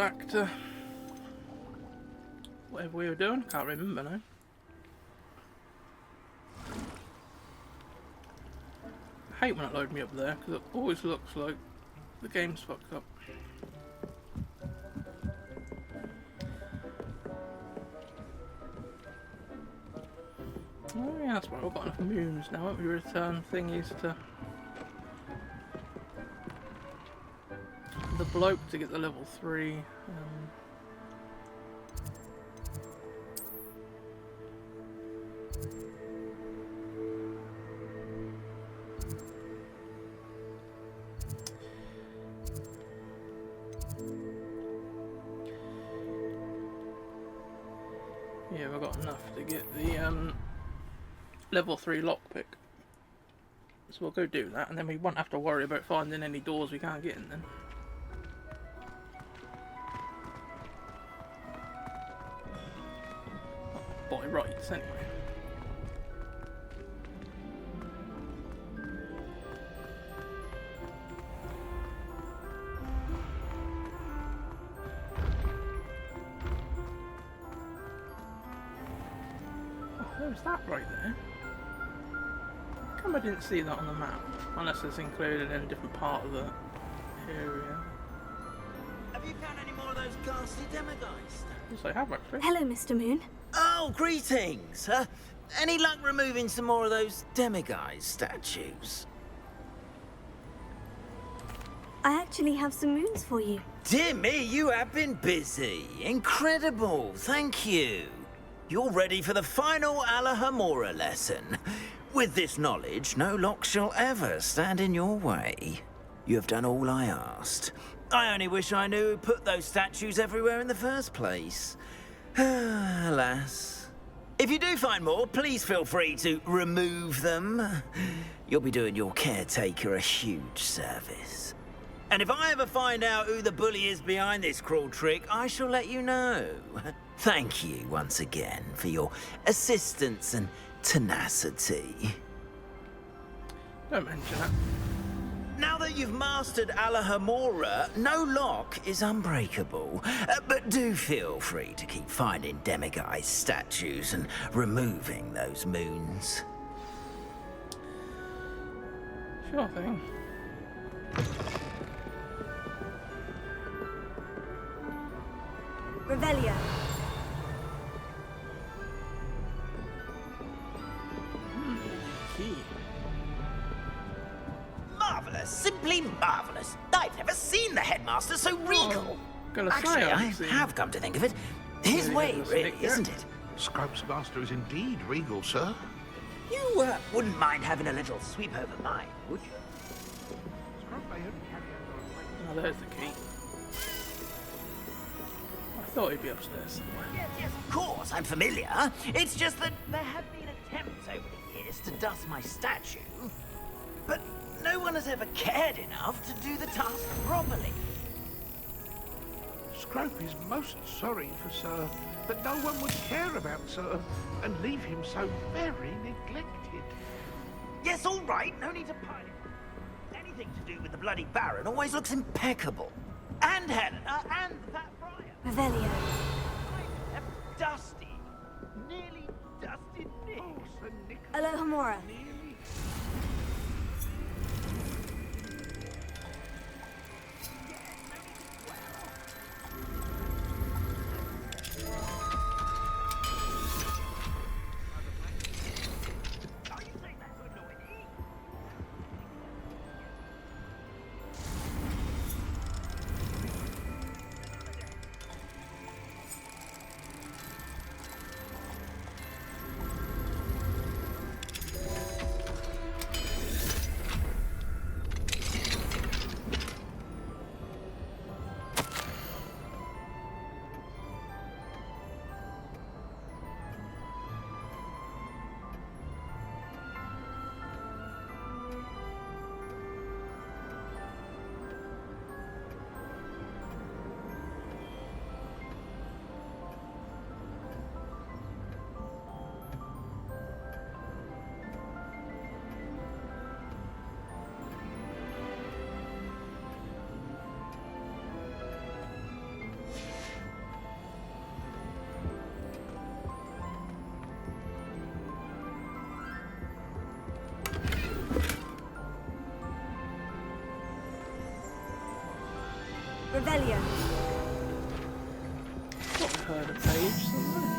back to whatever we were doing. Can't remember now. I hate when it loads me up there because it always looks like the game's fucked up. Oh yeah, that's right, we've got enough moons now, haven't we? Return thingies to the bloke to get the level 3. Yeah, we've got enough to get the level 3 lockpick. So we'll go do that, and then we won't have to worry about finding any doors we can't get in then. By rights, anyway. Oh, there's that right there. How come I didn't see that on the map? Unless it's included in a different part of the area. Have you found any more of those ghastly demigods? Yes, I have actually. Hello, Mr. Moon. Oh, greetings! Any luck removing some more of those demiguise statues? I actually have some moons for you. Dear me, you have been busy. Incredible, thank you. You're ready for the final Alahamora lesson. With this knowledge, no lock shall ever stand in your way. You have done all I asked. I only wish I knew who put those statues everywhere in the first place. Alas. If you do find more, please feel free to remove them. You'll be doing your caretaker a huge service. And if I ever find out who the bully is behind this cruel trick, I shall let you know. Thank you once again for your assistance and tenacity. Don't mention that. Now that you've mastered Alahamora, no lock is unbreakable. But do feel free to keep finding demiguise statues and removing those moons. Sure thing. Revelio. Key. Marvellous, simply marvellous. I've never seen the headmaster so regal. Gonna Actually, say, I I've seen have come to think of it. His Yeah, way, he was really, slick, yeah. isn't it? Scrub's master is indeed regal, sir. You wouldn't mind having a little sweep over mine, would you? Scrub may only carry over a Oh, there's the key. I thought he'd be upstairs somewhere. Yes, of course, I'm familiar. It's just that there have been attempts over the years to dust my statue, but no one has ever cared enough to do the task properly. Scrope is most sorry for Sir that no one would care about Sir and leave him so very neglected. Yes, all right, no need to pile it. Anything to do with the bloody Baron always looks impeccable. And Helena, and that friar. Revelio. Dusty. Nearly dusted Nick. Oh, Sir Nicholas. Alohomora. Nearly. Are you saying that to annoy me? heard a page somewhere.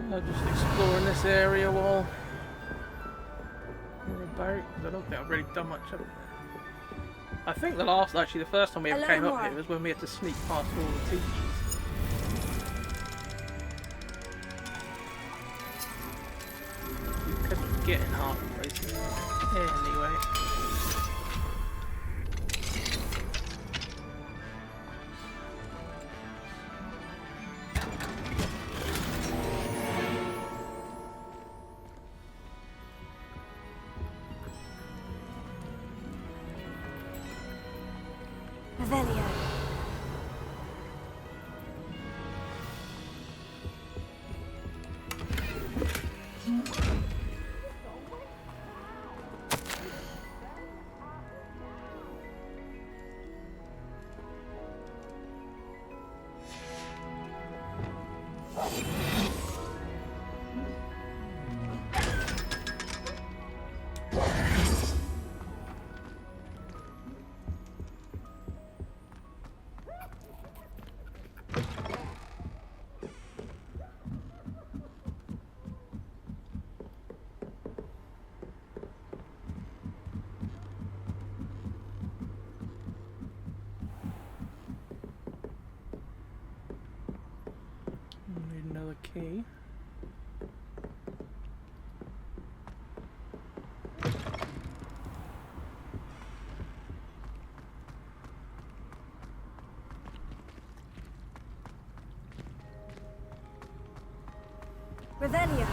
I'm just exploring this area while we're about. I don't think I've really done much of it. I think the first time we ever Hello, came up Mora. here was when we had to sneak past all the teachers. We couldn't get in half the places. Anyway. Revelio. Need another key. Revelio.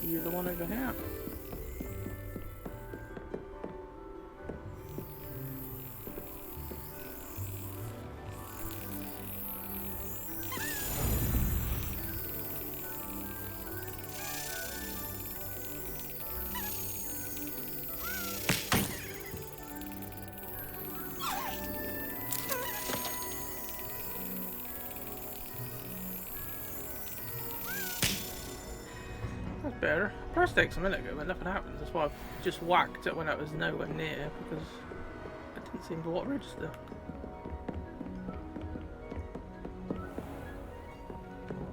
You're the one over here. That's better. Pressed X a minute ago when nothing happens. That's why I've just whacked it when I was nowhere near, because it didn't seem to auto register.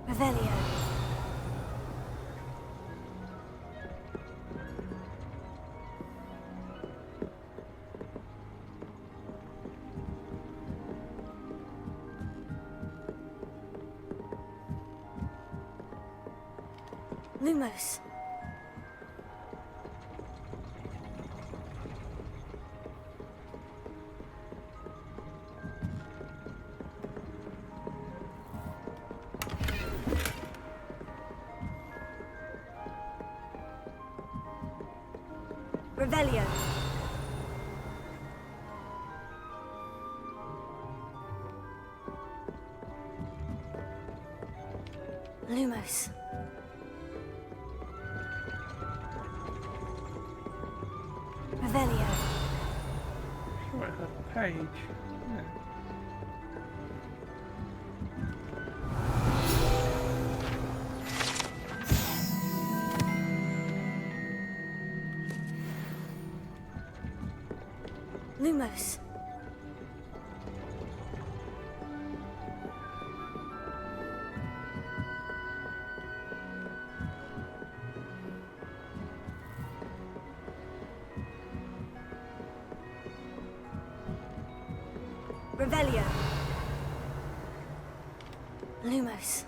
Revelio. Lumos. Revelio. Lumos. Revelio. Sure, it had a page. Yeah. Lumos. Revelio. Lumos.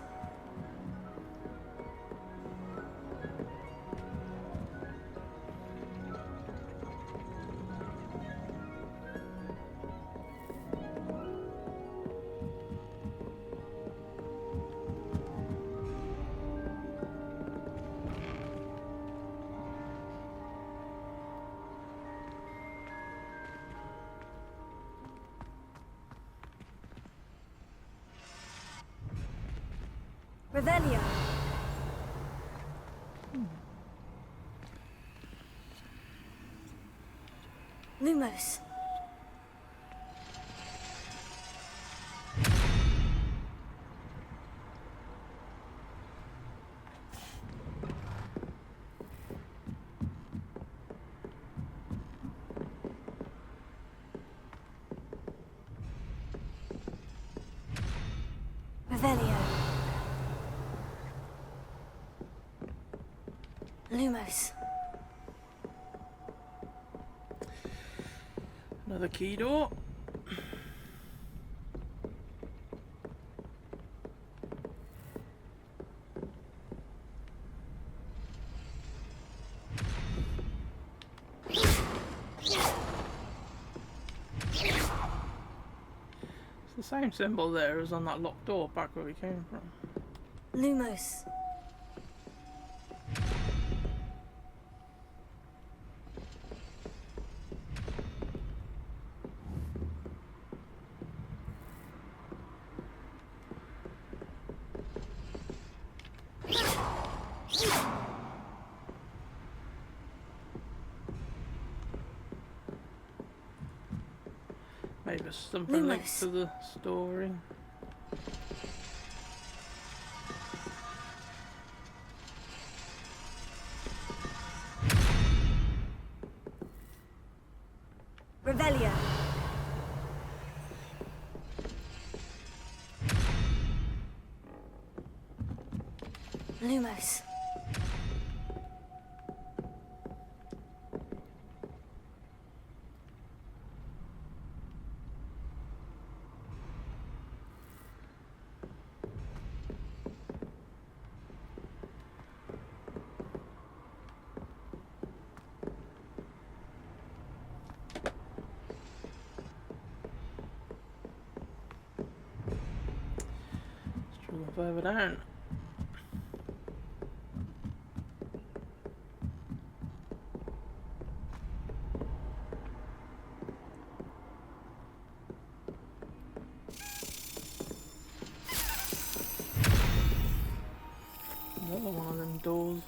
Revelio. Lumos. Revelio. Lumos. Another key door. It's the same symbol there as on that locked door back where we came from. Lumos. Maybe something linked Lumos. to the story. Revelio. Lumos. Let's try go further down. Another one of them doors.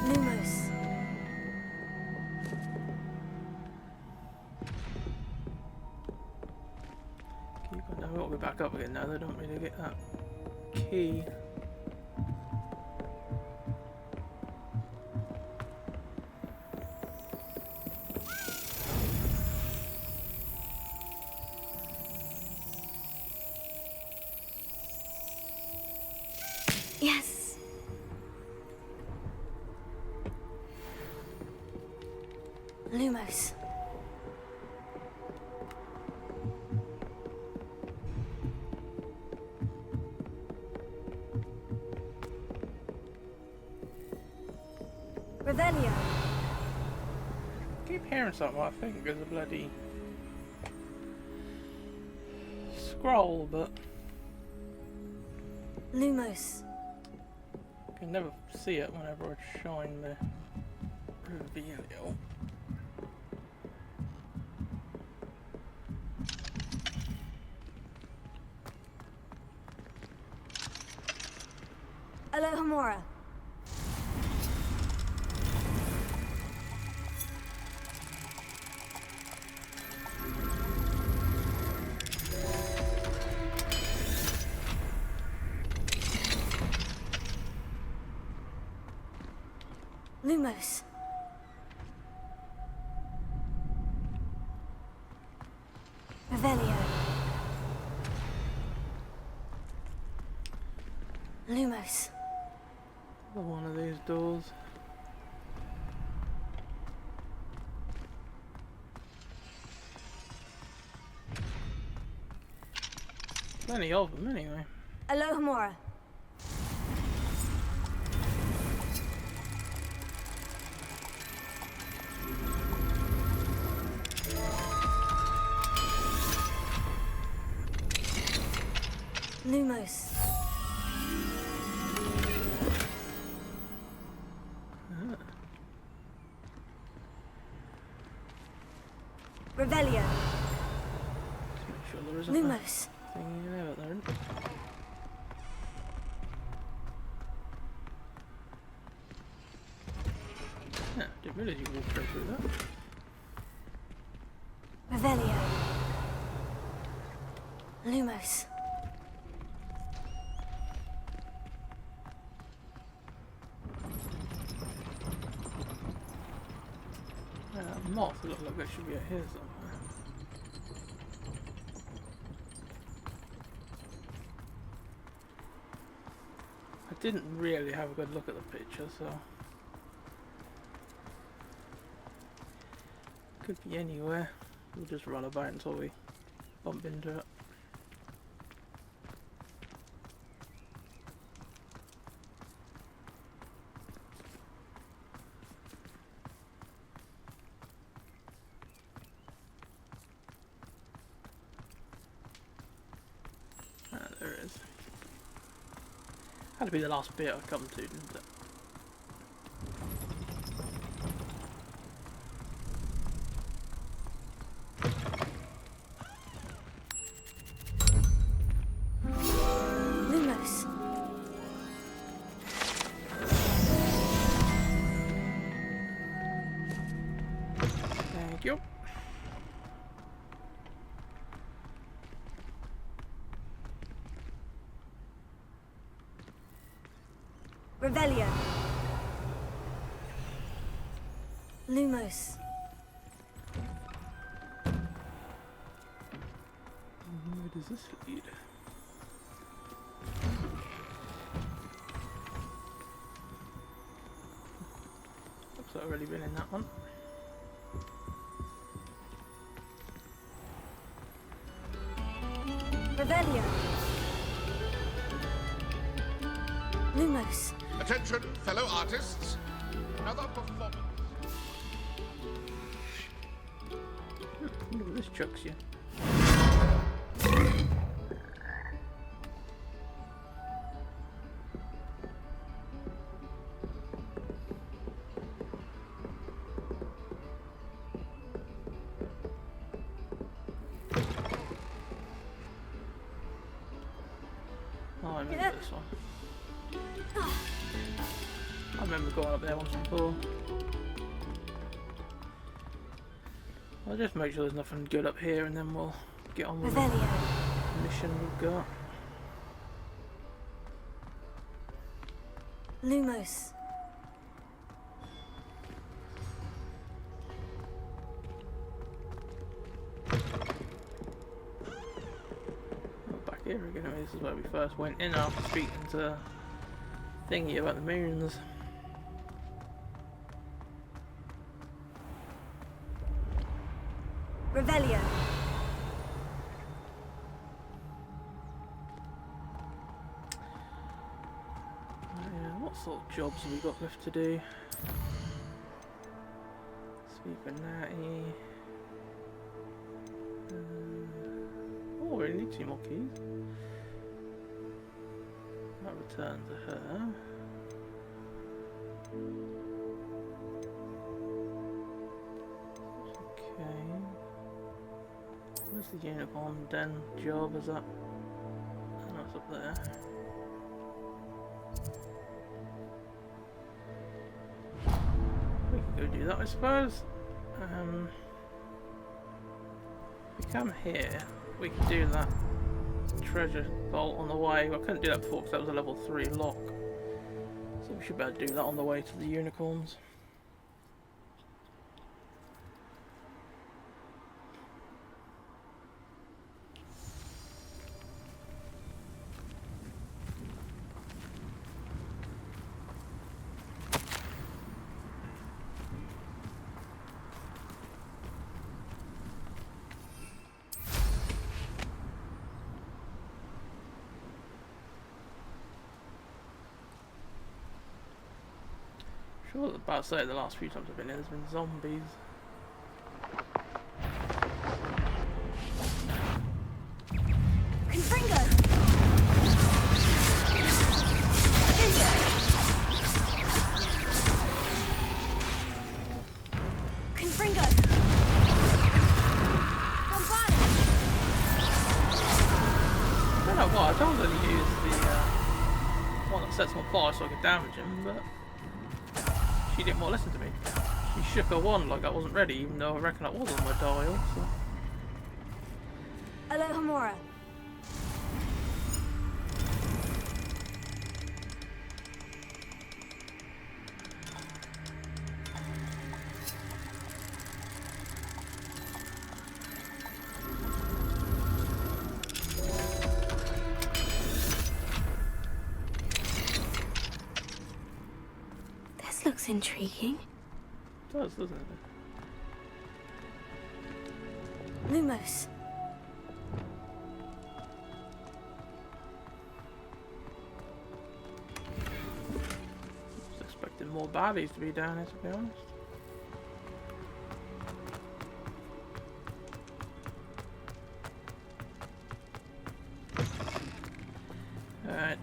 Lumos. Keep on down. We've got to go back up again now. They don't want me to get that key. Yes. Lumos. Revelio. Keep hearing something. I think there's a bloody scroll, but Lumos. I can never see it whenever I shine the reveal. Alohomora. Lumos. Revelio. Lumos. Another one of these doors. Plenty of them anyway. Alohomora. Lumos. there isn't a Lumos. thing there, but there isn't. Yeah, didn't realise you could walk straight through that. Revelio. Lumos. Moth look like they should be out here somewhere. I didn't really have a good look at the picture, so could be anywhere. We'll just run about until we bump into it. There it is. Had to be the last bit I come to, didn't it? Lumos. Thank you. Revelio. Lumos. Where does this lead? Looks like I've already been in that one. Revelio. Lumos. Attention, fellow artists. Another performance. Look at this chucks you. Oh, I remember this one. I remember going up there once before. I'll just make sure there's nothing good up here and then we'll get on with the Revelio. mission we've got. Lumos. Oh, back here again. This is where we first went in after speaking to Thingy about the moons. Revelio. What sort of jobs have we got left to do? Sweep Natty. Oh, we need 2 more keys. That return to her. Okay. Where's the unicorn den job? Is that? Oh, it's up there. We can go do that, I suppose. If we come here, we can do that treasure vault on the way. I couldn't do that before because that was a level 3 lock. So we should be able to do that on the way to the unicorns. Sure, about to say the last few times I've been in, there's been zombies. Confringo. Confringo. Bombarded. don't know why. I told her to use the one that sets him on fire so I could damage him, but she didn't want to listen to me. She shook her wand like I wasn't ready, even though I reckon I was on my dial. So. Alohomora. This looks intriguing. It does, doesn't it? Lumos. I was expecting more baddies to be down here, to be honest. Alright.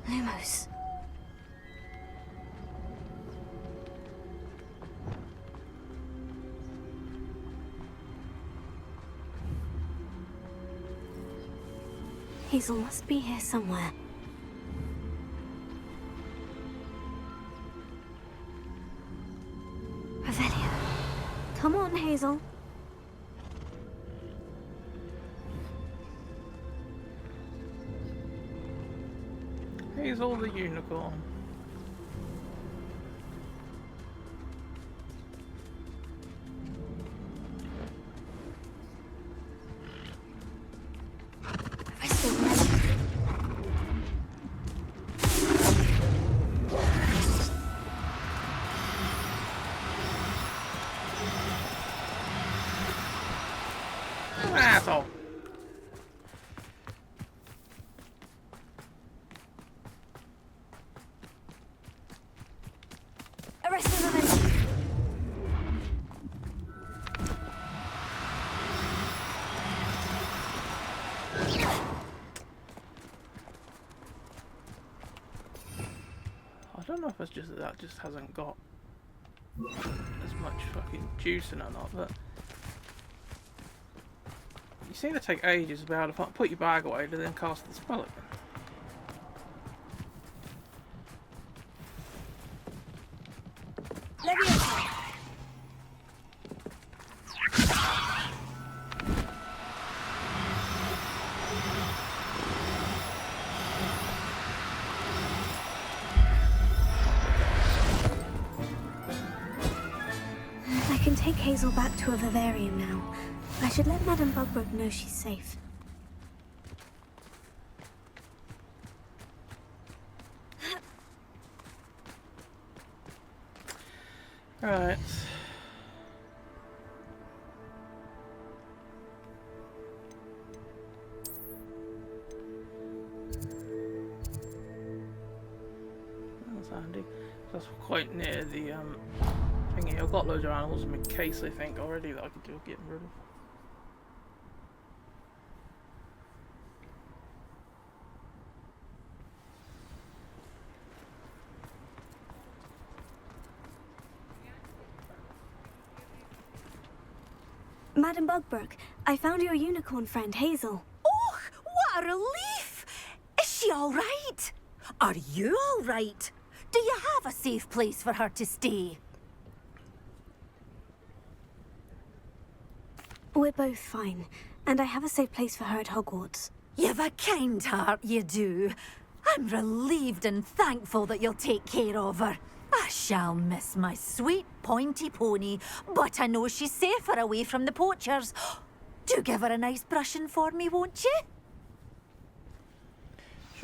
Lumos. Hazel must be here somewhere. Revelio. Come on, Hazel. Hazel the unicorn. Asshole. Arrest the Revelio. I don't know if it's just that just hasn't got as much fucking juice in it or not, but you seem to take ages to be able to put your bag away to then cast the spell again. Leviosa. I can take Hazel back to a vivarium now. I should let Madame Bugbrook know she's safe. Right. That's handy. That's quite near the thingy. I've got loads of animals in my case, I think, already that I could do getting rid of. Madame Bugbrook, I found your unicorn friend, Hazel. Oh, what a relief! Is she all right? Are you all right? Do you have a safe place for her to stay? We're both fine, and I have a safe place for her at Hogwarts. You've a kind heart, you do. I'm relieved and thankful that you'll take care of her. I shall miss my sweet pointy pony, but I know she's safer away from the poachers. Do give her a nice brushing for me, won't you?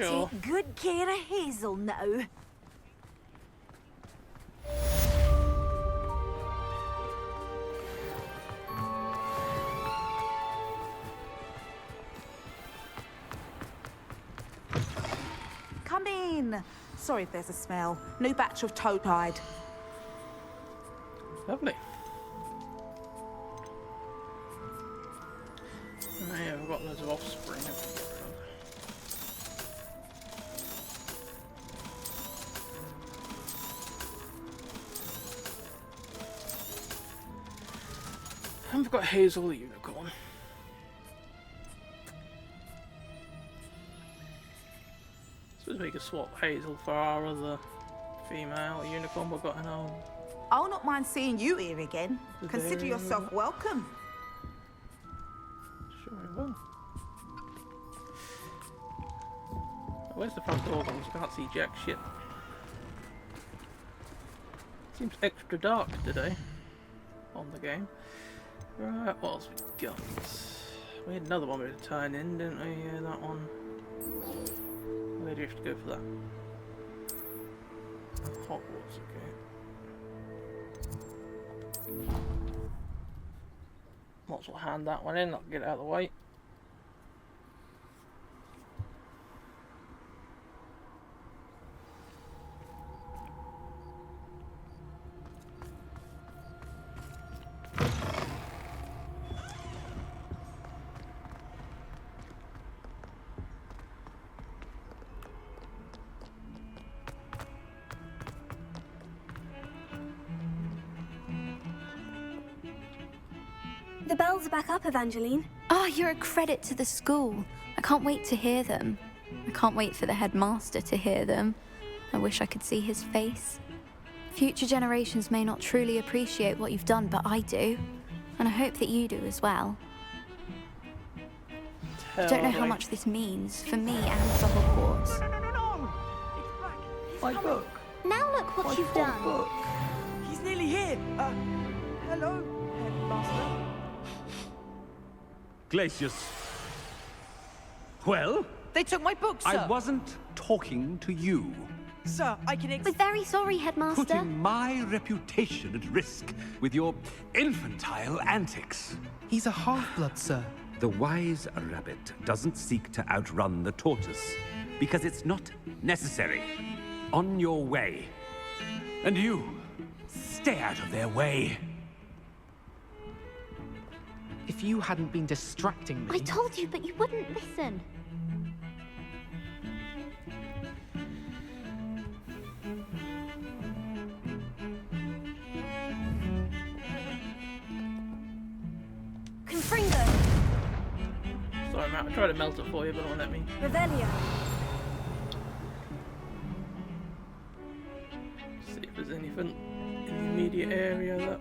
Sure. take good care of Hazel now. Come in. Sorry if there's a smell. New batch of toe tide. Lovely. Oh yeah, we've got loads of offspring. And we've got Hazel the unicorn. Suppose we could swap Hazel for our other female unicorn we've got in our... I'll not mind seeing you here again. Consider Very yourself welcome. Sure we will. Where's the front door? I can't see jack shit. Seems extra dark today on the game. Right, what else we got? We had another one we had to turn in, didn't we? Yeah, that one. Where do you have to go for that? Hogwarts, okay. Might as well hand that one in, I'll get it out of the way. The bells are back up, Evangeline. Oh, you're a credit to the school. I can't wait to hear them. I can't wait for the headmaster to hear them. I wish I could see his face. Future generations may not truly appreciate what you've done, but I do. And I hope that you do as well. I don't know how much this means for me and for Hogwarts. My book. Now look what you've done. Book. He's nearly here. Hello, headmaster. Glacius. Well, They took my book, sir. I wasn't talking to you. Sir, I can We're very sorry, Headmaster. Putting my reputation at risk with your infantile antics. He's a half-blood, sir. The wise rabbit doesn't seek to outrun the tortoise because it's not necessary. On your way. And you, stay out of their way. If you hadn't been distracting me... I told you, but you wouldn't listen. Confringo! Sorry, Matt, I tried to melt it for you, but it won't let me. Revelio! See if there's anything in the immediate area that...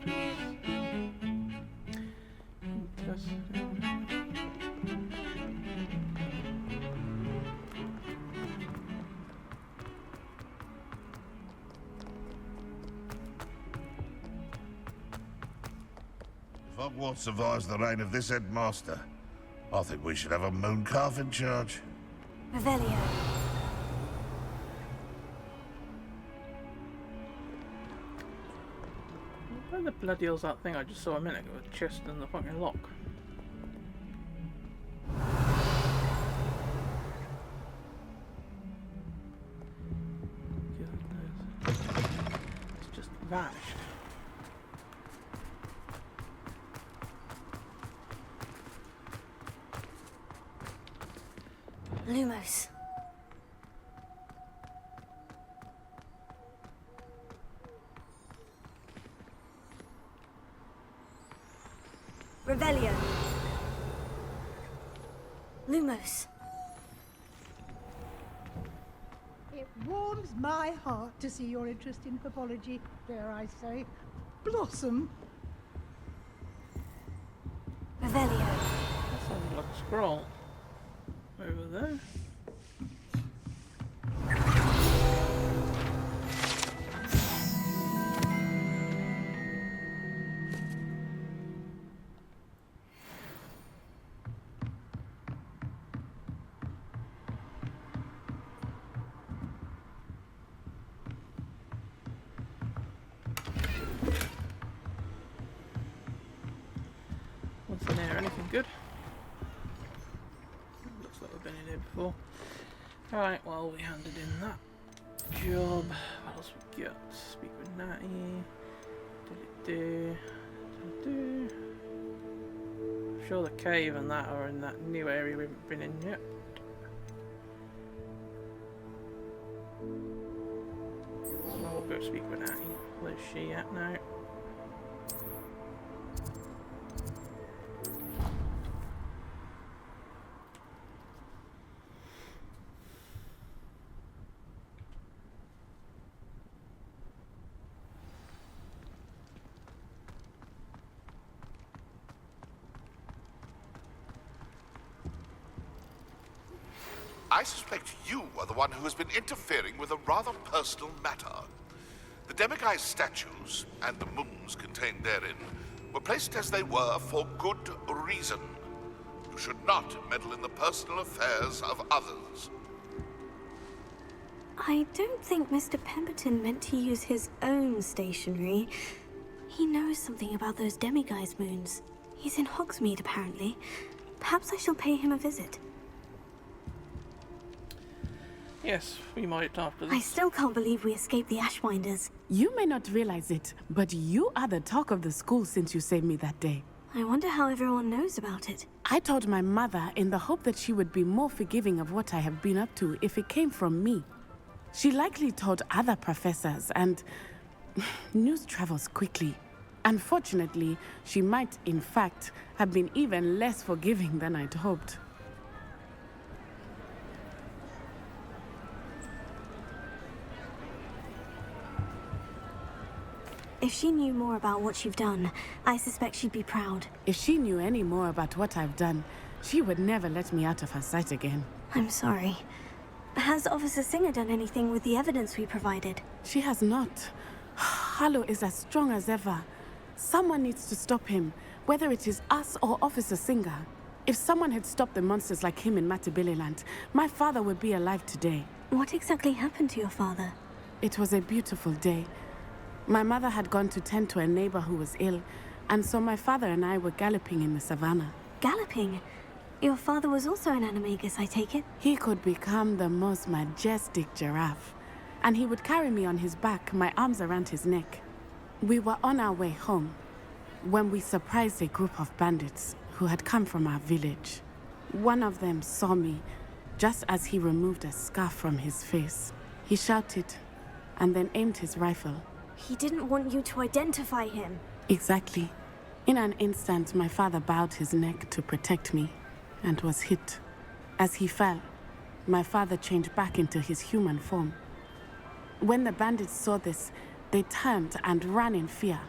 If Hogwarts survives the reign of this headmaster, I think we should have a moon calf in charge. Revelio! Where the bloody hell's that thing I just saw a minute ago? A chest and the fucking lock. Goodness. It's just vanished. Lumos. Revelio. Lumos. It warms my heart to see your interest in pathology, dare I say, blossom. Revelio. That sounds like a scroll. Over there. Right, well, we handed in that job. What else we got? Speak with Natty. I'm sure the cave and that are in that new area we haven't been in yet. We'll go speak with Natty. Where's she at now? I suspect you are the one who has been interfering with a rather personal matter. The demiguise statues and the moons contained therein were placed as they were for good reason. You should not meddle in the personal affairs of others. I don't think Mr. Pemberton meant to use his own stationery. He knows something about those demiguise moons. He's in Hogsmeade, apparently. Perhaps I shall pay him a visit. Yes, we might after this. I still can't believe we escaped the Ashwinders. You may not realize it, but you are the talk of the school since you saved me that day. I wonder how everyone knows about it. I told my mother in the hope that she would be more forgiving of what I have been up to if it came from me. She likely told other professors, and news travels quickly. Unfortunately, she might, in fact, have been even less forgiving than I'd hoped. If she knew more about what you've done, I suspect she'd be proud. If she knew any more about what I've done, she would never let me out of her sight again. I'm sorry. Has Officer Singer done anything with the evidence we provided? She has not. Harlow is as strong as ever. Someone needs to stop him, whether it is us or Officer Singer. If someone had stopped the monsters like him in Matabeleland, my father would be alive today. What exactly happened to your father? It was a beautiful day. My mother had gone to tend to a neighbor who was ill, and so my father and I were galloping in the savannah. Galloping? Your father was also an animagus, I take it? He could become the most majestic giraffe, and he would carry me on his back, my arms around his neck. We were on our way home when we surprised a group of bandits who had come from our village. One of them saw me just as he removed a scarf from his face. He shouted and then aimed his rifle. He didn't want you to identify him. Exactly. In an instant, my father bowed his neck to protect me and was hit. As he fell, my father changed back into his human form. When the bandits saw this, they turned and ran in fear.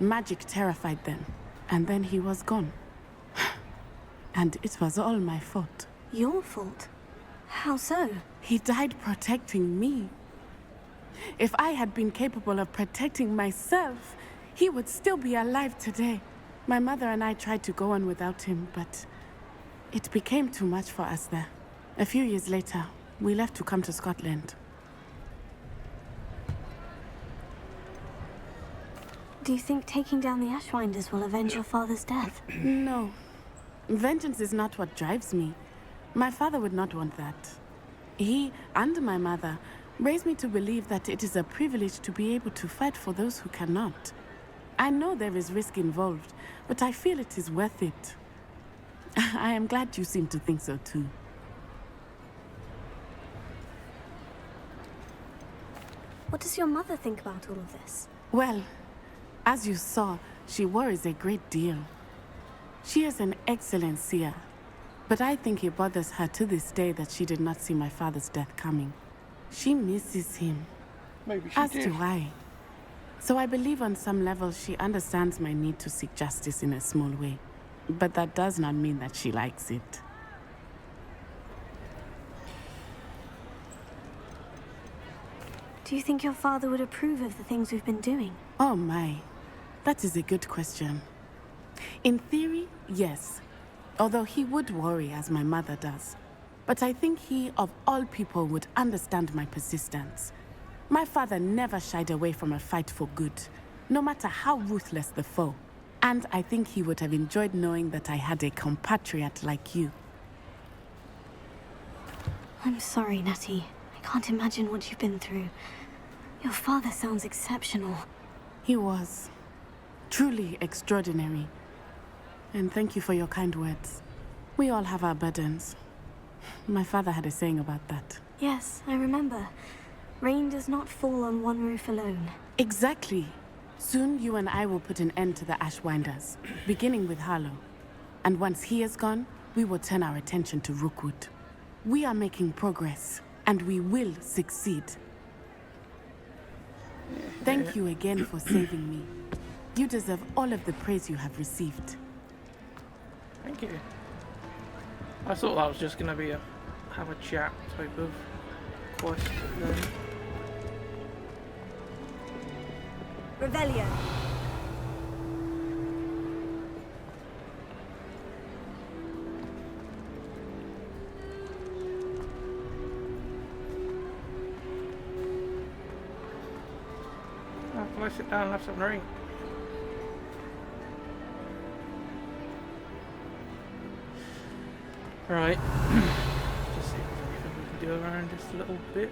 Magic terrified them, and then he was gone. And it was all my fault. Your fault? How so? He died protecting me. If I had been capable of protecting myself, he would still be alive today. My mother and I tried to go on without him, but it became too much for us there. A few years later, we left to come to Scotland. Do you think taking down the Ashwinders will avenge your father's death? No. Vengeance is not what drives me. My father would not want that. He and my mother raised me to believe that it is a privilege to be able to fight for those who cannot. I know there is risk involved, but I feel it is worth it. I am glad you seem to think so too. What does your mother think about all of this? Well, as you saw, she worries a great deal. She is an excellent seer, but I think it bothers her to this day that she did not see my father's death coming. She misses him. Maybe she As did. do I. So I believe on some level she understands my need to seek justice in a small way. But that does not mean that she likes it. Do you think your father would approve of the things we've been doing? Oh my, that is a good question. In theory, yes. Although he would worry as my mother does. But I think he, of all people, would understand my persistence. My father never shied away from a fight for good, no matter how ruthless the foe. And I think he would have enjoyed knowing that I had a compatriot like you. I'm sorry, Natty. I can't imagine what you've been through. Your father sounds exceptional. He was. Truly extraordinary. And thank you for your kind words. We all have our burdens. My father had a saying about that. Yes, I remember. Rain does not fall on one roof alone. Exactly. Soon you and I will put an end to the Ashwinders, beginning with Harlow. And once he is gone, we will turn our attention to Rookwood. We are making progress, and we will succeed. Thank you again for saving me. You deserve all of the praise you have received. Thank you. I thought that was just going to be a have a chat type of quest then. Revelio. Can I sit down and have something to eat? Right. Just see if there's anything we can do around this little bit.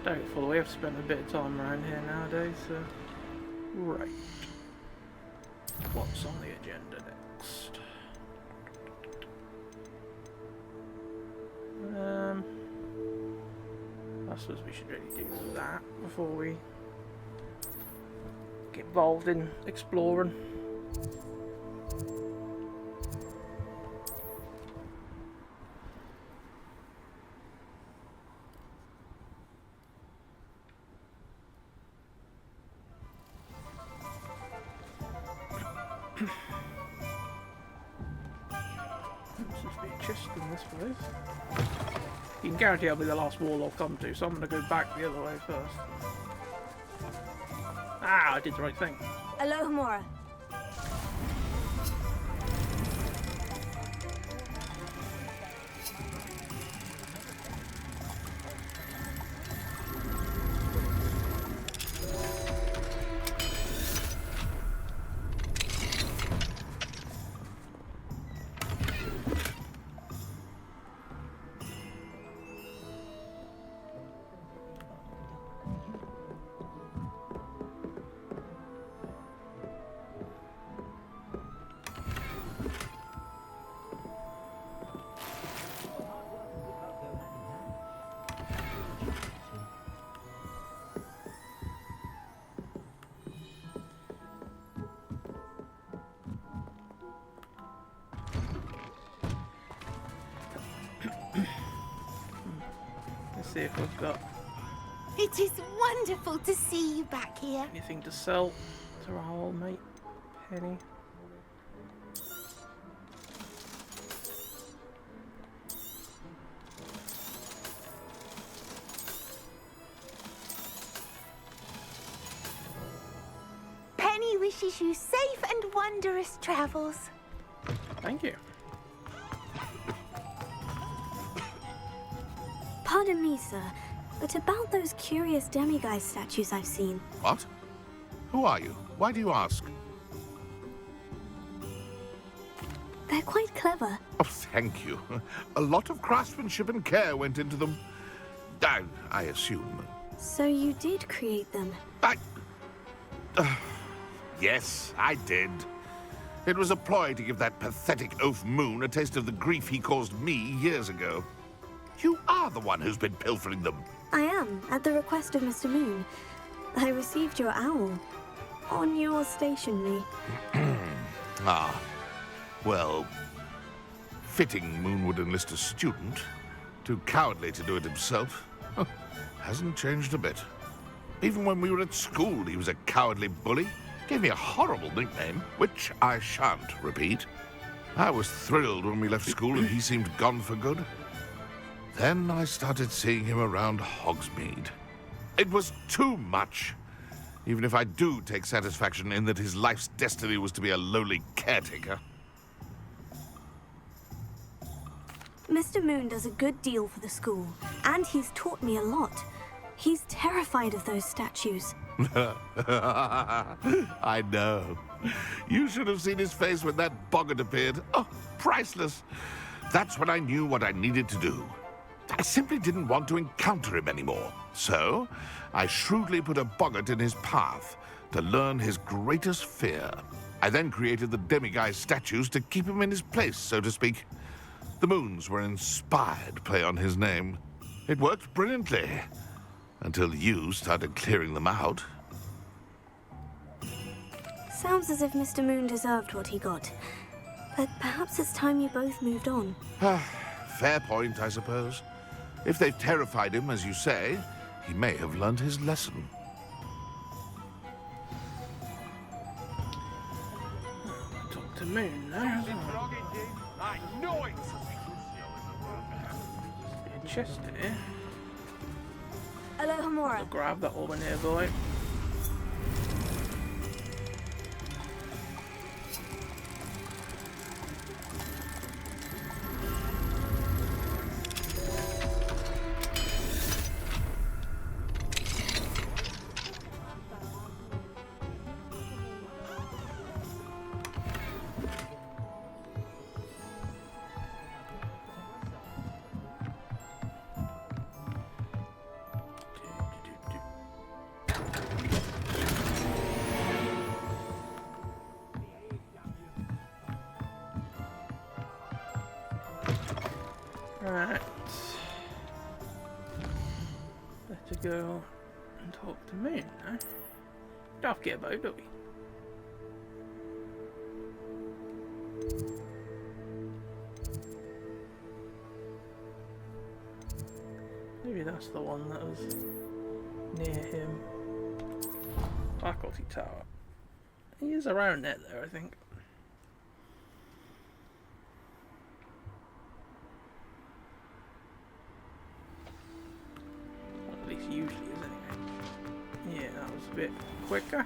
Doubtful. We have spent a bit of time around here nowadays, so... Right. What's on the agenda next? I suppose we should really do that before we get involved in exploring. There seems to be a chest in this place. You can guarantee I'll be the last wall I'll come to, so I'm going to go back the other way first. Ah, I did the right thing. Alohomora. See if we've got It is wonderful to see you back here. anything to sell to our old mate, Penny. Penny wishes you safe and wondrous travels. Thank you. Pardon me, sir, but about those curious demiguise statues I've seen. What? Who are you? Why do you ask? They're quite clever. Oh, thank you. A lot of craftsmanship and care went into them. I assume. So you did create them? Yes, I did. It was a ploy to give that pathetic oaf Moon a taste of the grief he caused me years ago. You are the one who's been pilfering them. I am, at the request of Mr. Moon. I received your owl on your stationery. Ah, well, fitting Moon would enlist a student. Too cowardly to do it himself. Hasn't changed a bit. Even when we were at school, he was a cowardly bully. Gave me a horrible nickname, which I shan't repeat. I was thrilled when we left school and he seemed gone for good. Then I started seeing him around Hogsmeade. It was too much. Even if I do take satisfaction in that his life's destiny was to be a lowly caretaker. Mr. Moon does a good deal for the school, and he's taught me a lot. He's terrified of those statues. I know. You should have seen his face when that boggart appeared. Oh, priceless. That's when I knew what I needed to do. I simply didn't want to encounter him anymore. So, I shrewdly put a boggart in his path to learn his greatest fear. I then created the demiguise statues to keep him in his place, so to speak. The moons were an inspired play on his name. It worked brilliantly, until you started clearing them out. Sounds as if Mr. Moon deserved what he got. But perhaps it's time you both moved on. Fair point, I suppose. If they've terrified him, as you say, he may have learned his lesson. Dr. Moon now. I know it! Chest here. Hello, Hamura. I'll grab that orb nearby. Right. Let's go and talk to Moon now. Don't have to get a boat, do we? Maybe that's the one that was near him. Faculty Tower. He is around it though, I think. At least usually is anyway. Yeah, that was a bit quicker.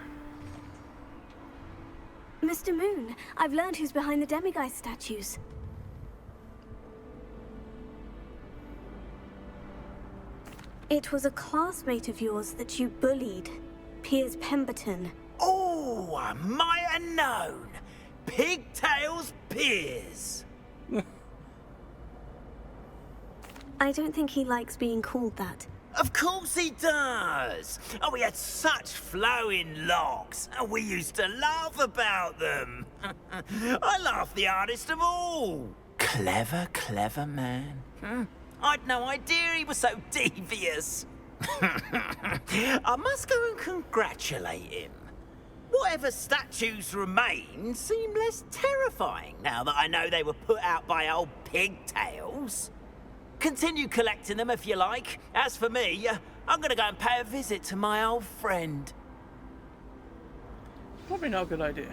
Mr. Moon, I've learned who's behind the demiguise statues. It was a classmate of yours that you bullied, Piers Pemberton. Oh, I might have known. Pigtails Piers. I don't think he likes being called that. Of course he does. Oh, he had such flowing locks, and we used to laugh about them. I laughed the hardest of all. Clever, clever man. I'd no idea he was so devious. I must go and congratulate him. Whatever statues remain seem less terrifying now that I know they were put out by old pigtails. Continue collecting them if you like. As for me, I'm gonna go and pay a visit to my old friend. Probably not a good idea.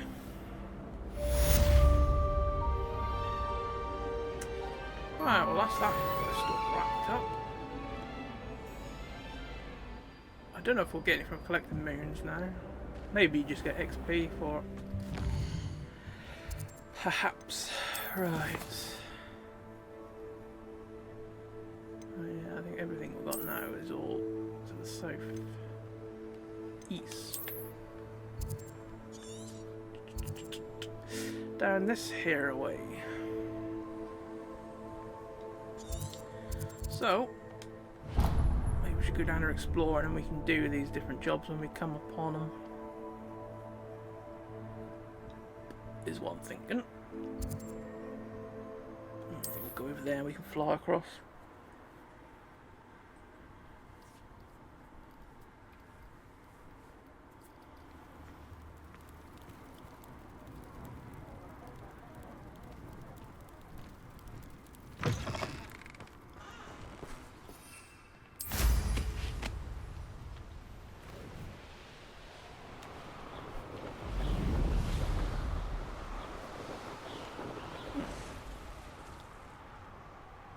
Right, well that's that stuff wrapped up. I don't know if we'll get any from collecting moons now. Maybe you just get XP for it. Perhaps. Right. Oh, yeah, I think everything we've got now is all to the south. East. Down this here way. So, maybe we should go down and explore and then we can do these different jobs when we come upon them. Is what I'm thinking. We'll go over there and we can fly across.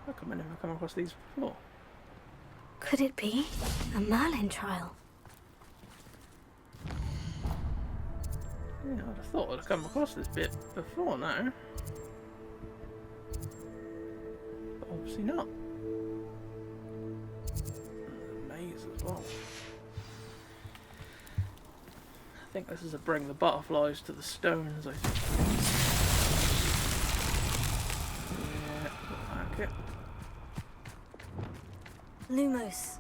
How come I never come across these before? Could it be a Merlin trial? Yeah, I'd have thought I'd have come across this bit before now. But obviously not. And the maze as well. I think this is a bring the butterflies to the stones, I think. Yeah, look like it. Lumos.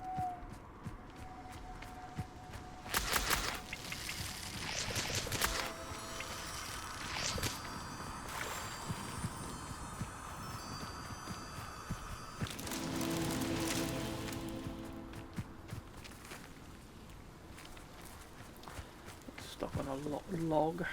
Stuck on a log.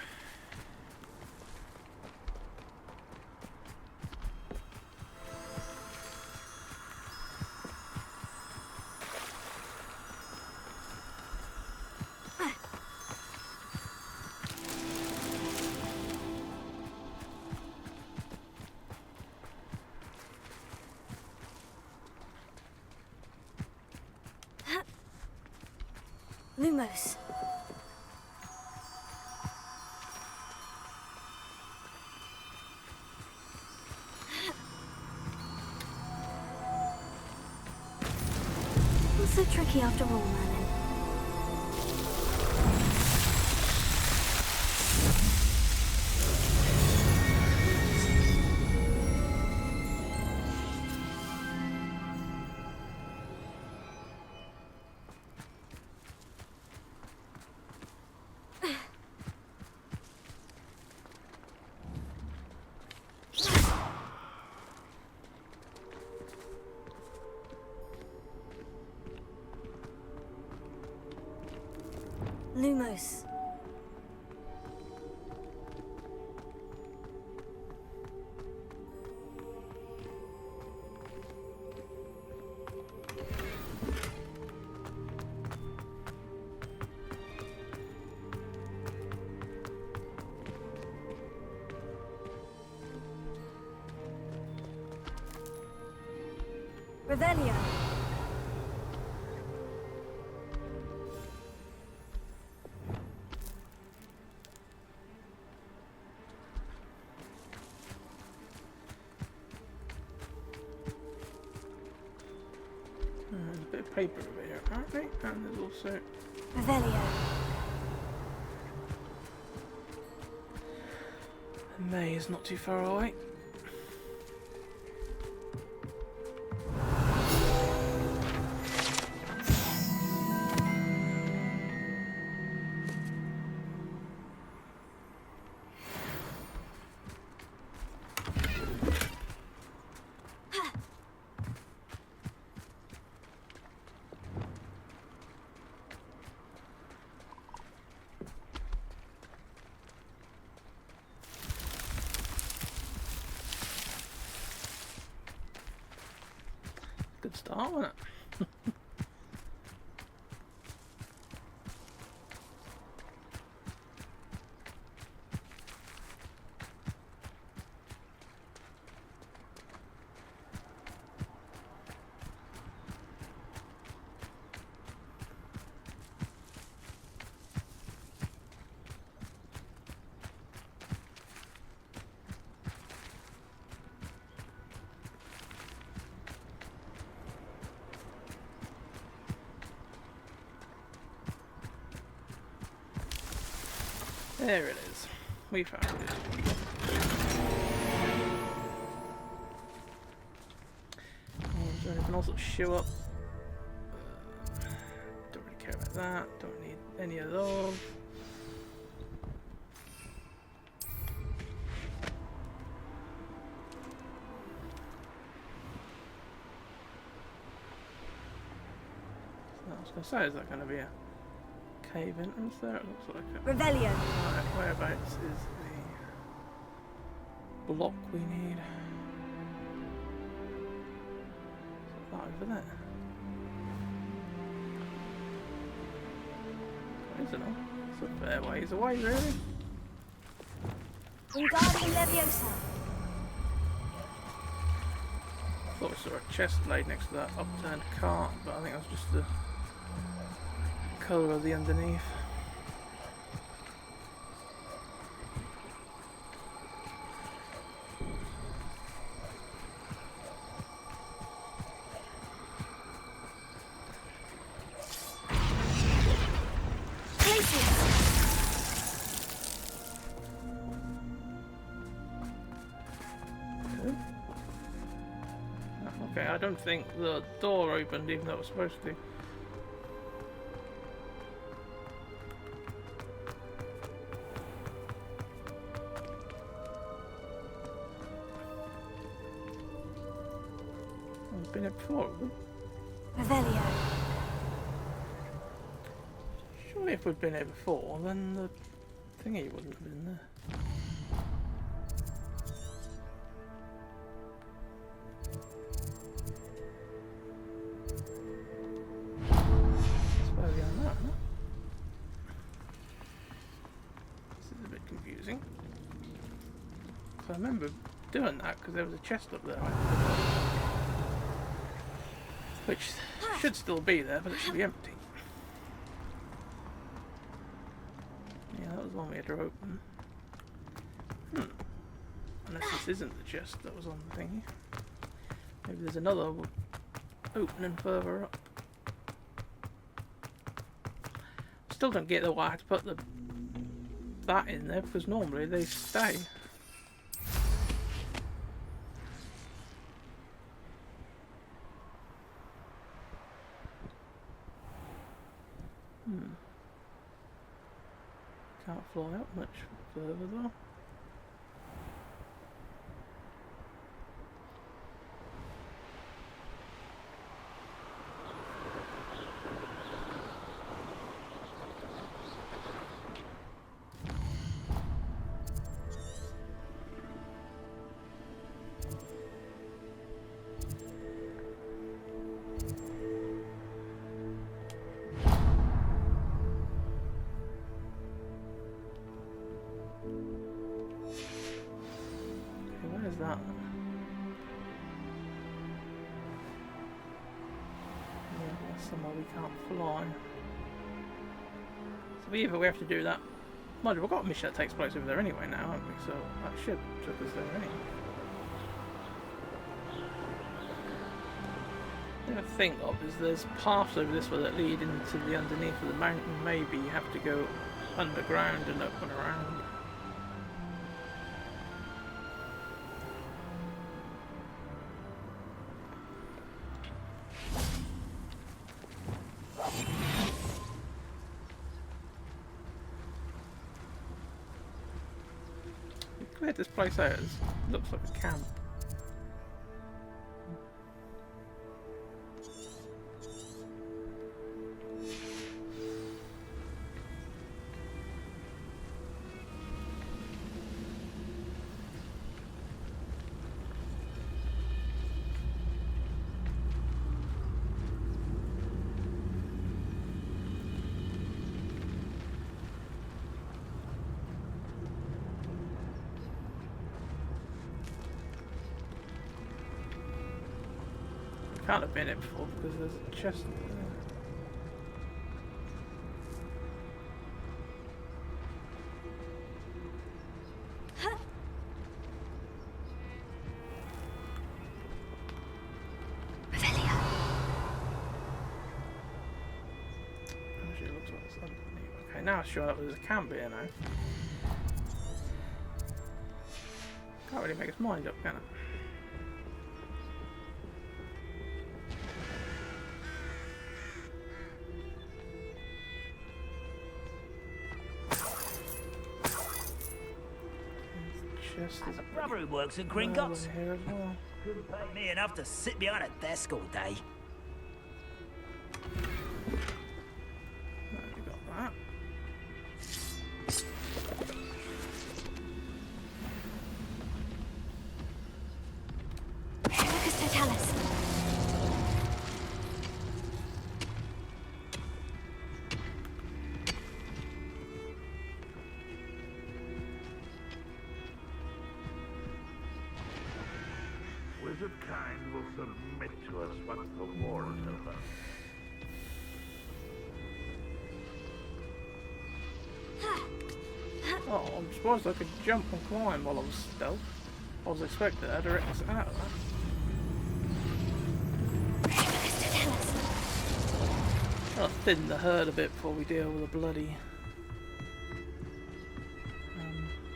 Lumos. Not so tricky after all, Merlin. Lumos. Revelio. There's a bit of paper over here, apparently, and there's also Revelio. a maze not too far away. Good start, wasn't it? There it is. We found it. Oh, is there anything else that'll show up? Don't really care about that. Don't need any of those. I was going to say, is that going to be a cave entrance there? It looks like it. Revelio. Right, whereabouts is the block we need? Is that over there? Is it not? It's a fair ways away, really. Wingardium Leviosa. I thought I saw a chest laid next to that upturned cart, but I think that's just the colour of the underneath. Okay, I don't think the door opened even though it was supposed to. I've been here before. Revelio. Surely if we'd been here before, then the thingy wouldn't have been there. That's where we are now, huh? This is a bit confusing. So I remember doing that because there was a chest up there. Which should still be there, but it should be empty. Yeah, that was the one we had to open. Unless this isn't the chest that was on the thingy. Maybe there's another opening further up. Still don't get why I had to put that in there, because normally they stay. Can't fly up much further though. That. Yeah, that's somewhere we can't fly. So either we have to do that. Mind you, we've got a mission that takes place over there anyway now, haven't we? So that should took us there anyway. The other thing of is there's paths over this way that lead into the underneath of the mountain. Maybe you have to go underground and up and around. Cleared this place out. It looks like a camp. Can't have been it before because there's a chest there. Actually, it looks like it's underneath. Okay, now I'm sure that was a camp here now. Can't really make its mind up, can it? There's a brother who works at Gringotts. Well. Couldn't pay me enough to sit behind a desk all day. Right, we got that. Wizard kind will submit to us once the war is over. Oh, I'm surprised I could jump and climb while I was stealth. I was expecting her to exit out of that. I'll thin the herd a bit before we deal with a bloody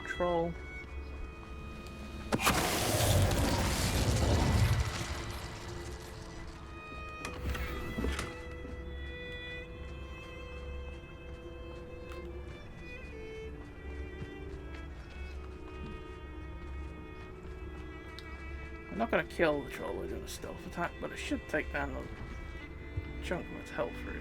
troll. I'm not going to kill the troll with a stealth attack, but it should take down a chunk of its health, really.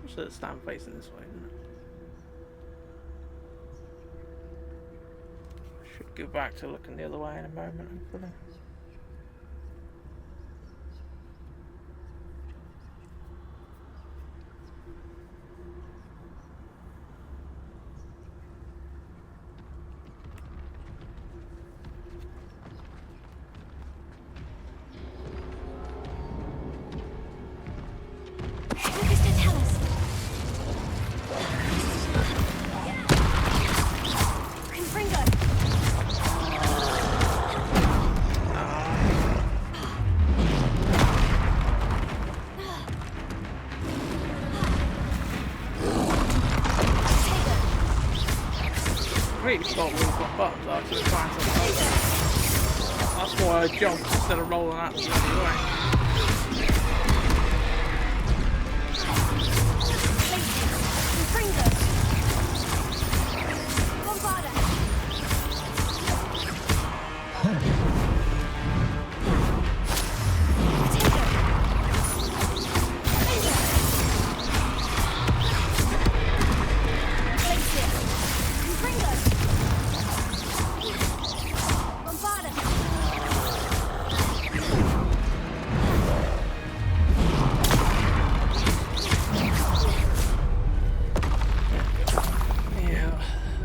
Just let it stand facing this way, isn't it? Should go back to looking the other way in a moment, hopefully. That's why I jumped instead of rolling out the other way.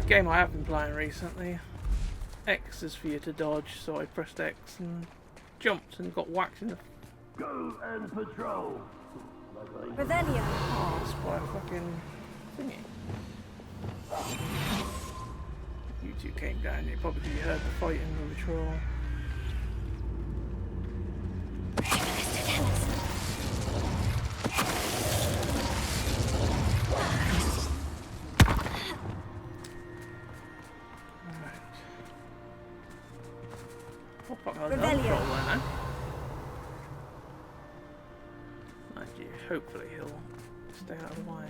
Game I have been playing recently. X is for you to dodge, so I pressed X and jumped and got whacked in the... Go and patrol! Revelio! Oh, it's by a fucking thingy. You two came down here, probably because you heard the fighting with the troll. Hopefully he'll stay out of the way.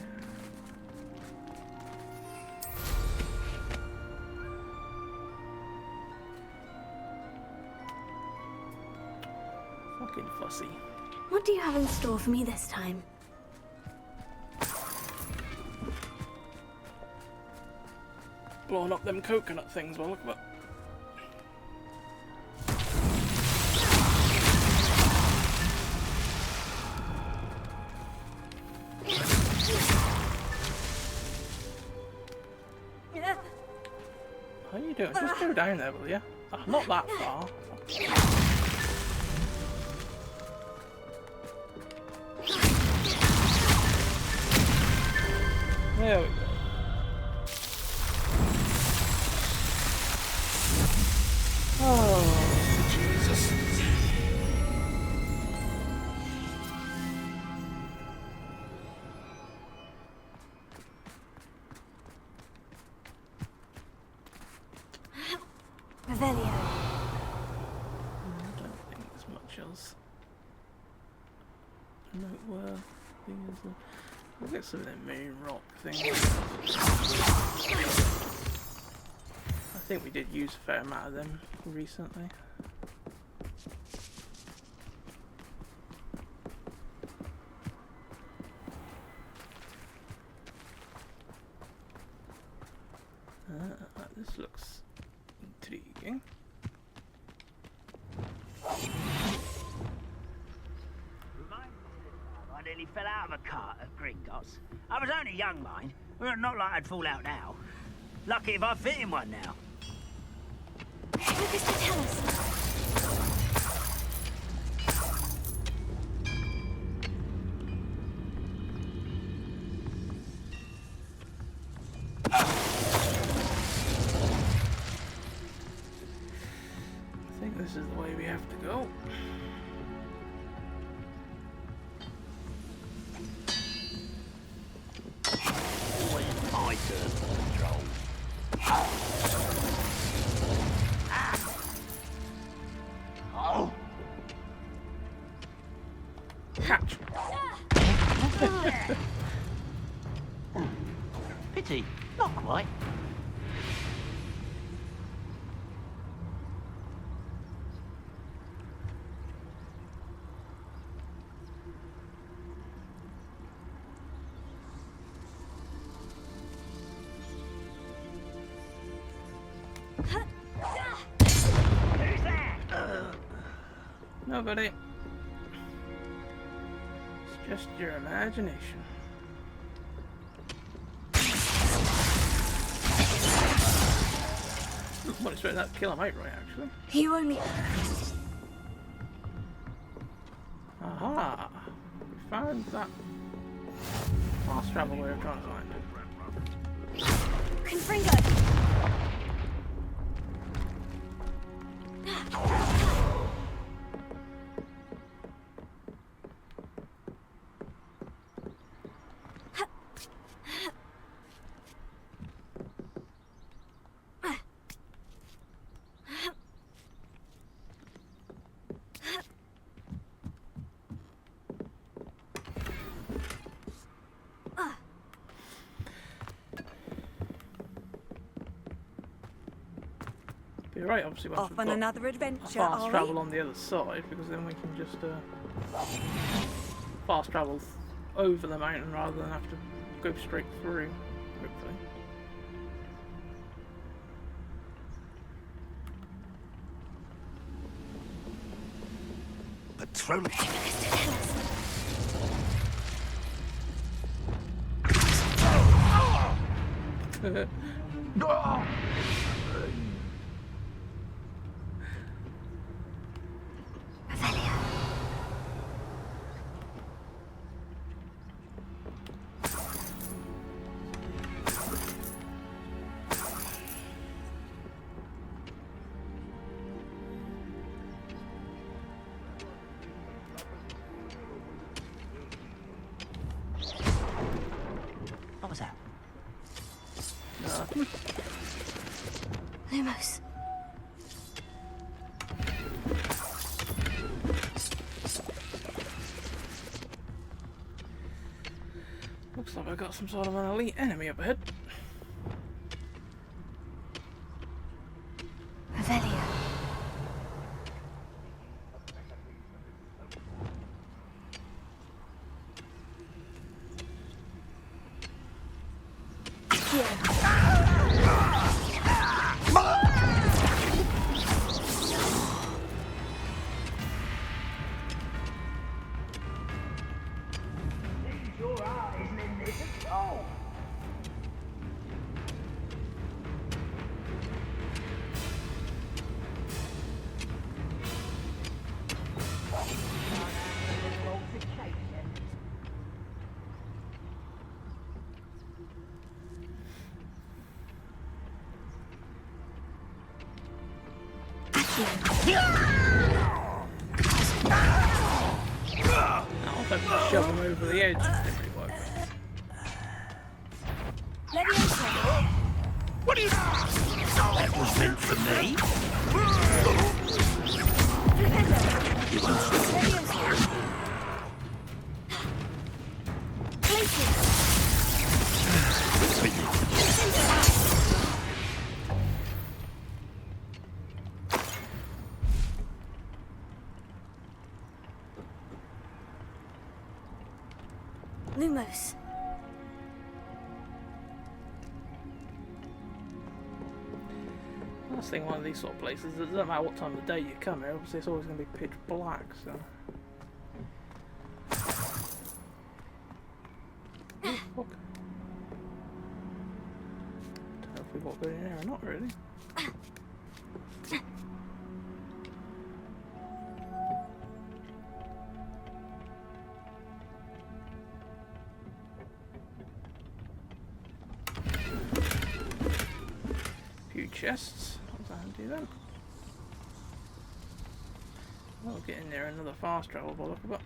Fucking fussy. What do you have in store for me this time? Blowing up them coconut things, well look at that. How are you doing? Just go down there, will you? Oh, not that far. There we go. Oh, Jesus. Revelio. I don't think there's much else noteworthy, is there? We'll get some of them moon rock things. I think we did use a fair amount of them recently. This looks intriguing. I nearly fell out of a cart at Gringotts. I was only young, mind. Well, not like I'd fall out now. Lucky if I fit in one now. What does that tell us? I think this is the way we have to go. My turn to patrol. Oh! Catch! right? Nobody. It's just your imagination. Well, it's that kill him outright, actually. You only... Aha! We found that fast travel we were trying to find. Confringo! You're right, obviously, once Off we've on got another adventure, fast are we? travel on the other side, because then we can just fast travel over the mountain rather than have to go straight through, hopefully. Patronus. What was that? Lumos. Looks like I got some sort of an elite enemy up ahead. Revelio. Your eyes in this at all. I'll have to shove him over the edge. Didn't really work. What are you? That was meant for me. Lumos. Last thing, one of these sort of places, it doesn't matter what time of the day you come here, obviously it's always going to be pitch black, so... Oh, fuck. Don't know if we've got good in here or not, really. Few chests. What's that handy then? We'll get in there another fast travel by the look of it.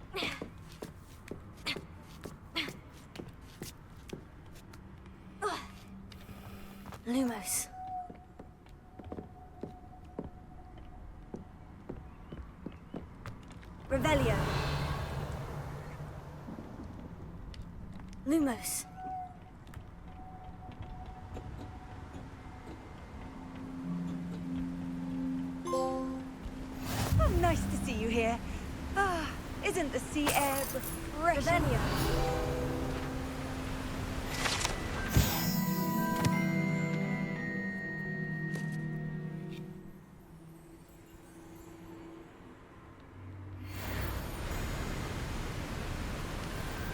Lumos. Revelio. Lumos. see you here. Ah, isn't the sea air refreshing?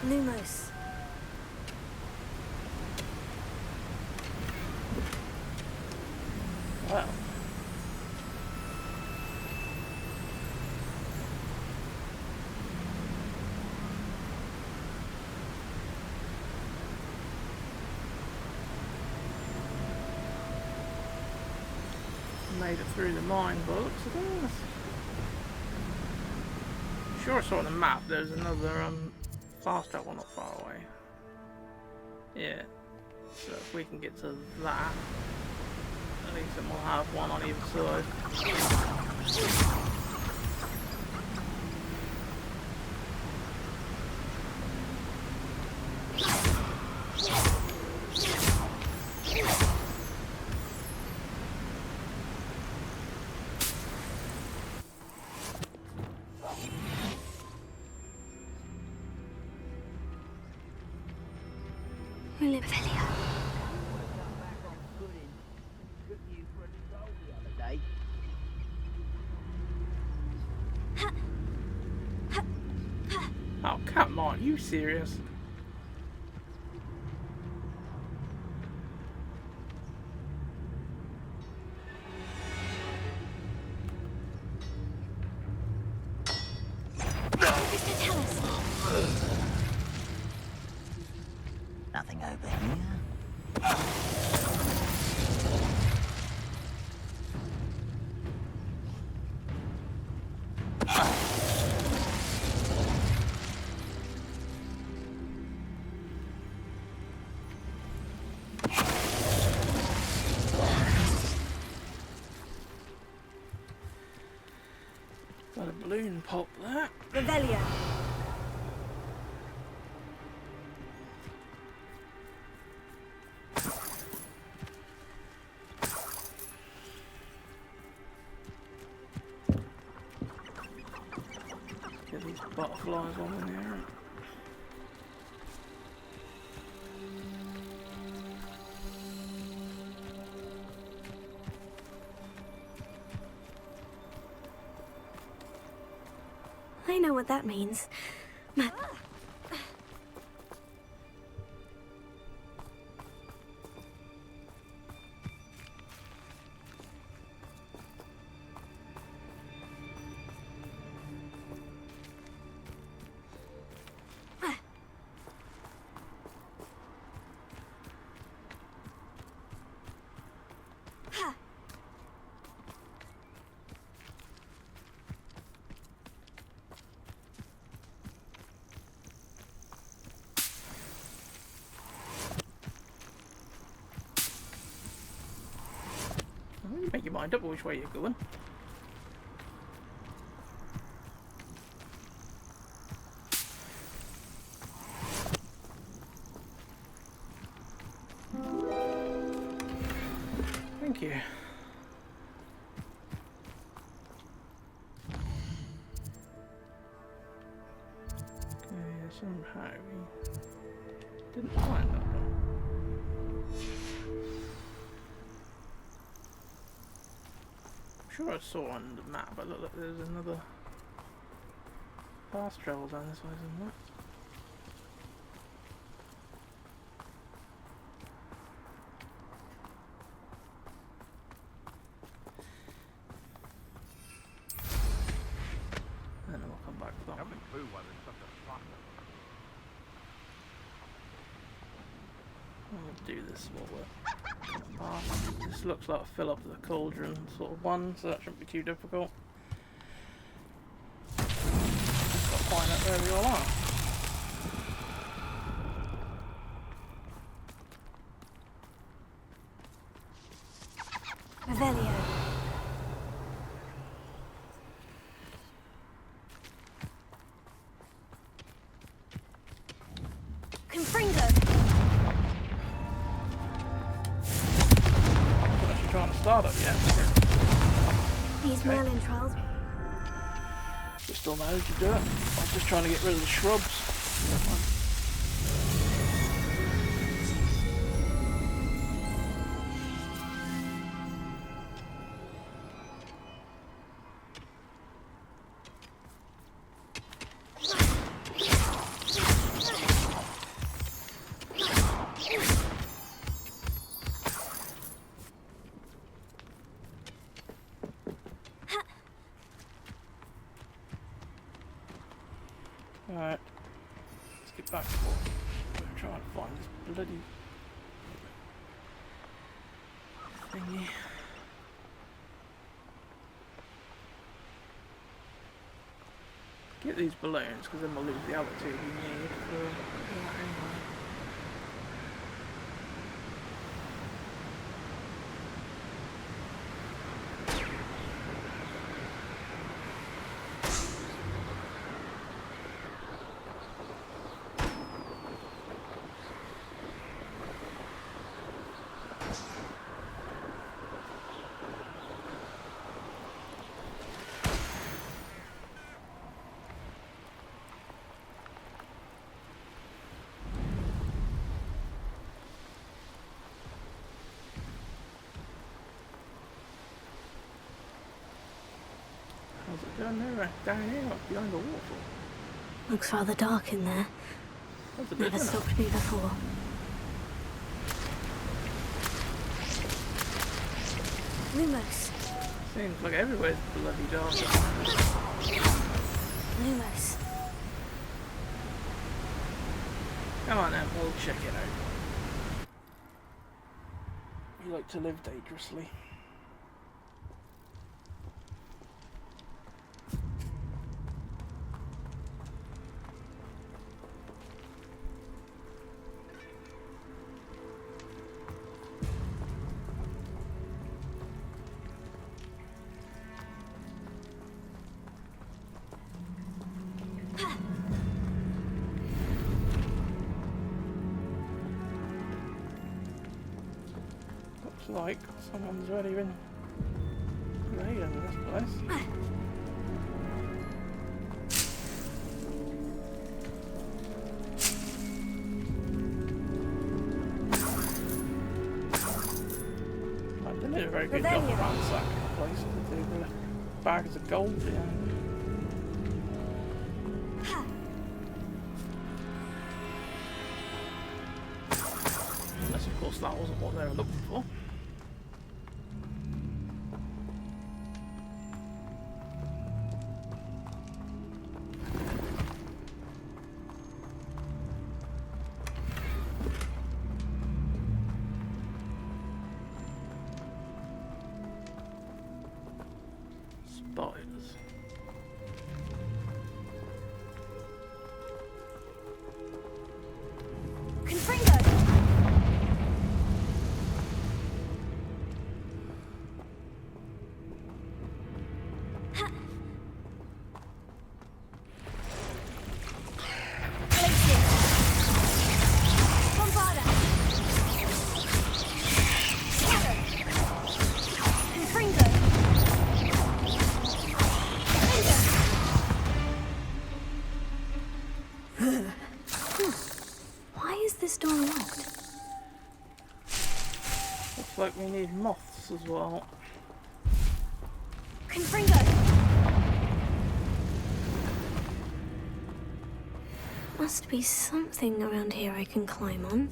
Lumos. Wow. Made it through the mine by the looks of things. I'm sure I saw on the map there's another fast travel not far away. Yeah. So if we can get to that, at least then we'll have one on either side. Revelia. Oh, come on, you serious? Nothing over here. Got a balloon pop there. Revelia. Get these butterflies on in here. I know what that means. Make your mind up which way you're going. Thank you. Okay, somehow we didn't find that one. I'm sure I saw on the map, but look, there's another fast travel down this way, isn't there? And then we'll come back to that one. We'll do this while we're past. This looks like a fill up the cauldron sort of one, so that shouldn't be too difficult. Just gotta find out where we all are. Revelia. Confringo. Trying to start up yet. These Merlin trials. We still managed to do it. I was just trying to get rid of the shrubs. Alright, let's get back to what we're trying to find this bloody thingy. Get these balloons, because then we'll lose the altitude we need for that anyway. How's it down there? Down here, behind the waterfall. Looks rather dark in there. That's a bit, Never isn't it? stopped me before. Lumos. Seems like everywhere's bloody dark. Lumos. Come on then, we'll check it out. We like to live dangerously. Looks like someone's already been raiding this place. I did a very good job ransacking the place with the bags of gold behind. Unless of course that wasn't what they were looking for. Spiders. Why is this door locked? Looks like we need moths as well. Confringo! Must be something around here I can climb on.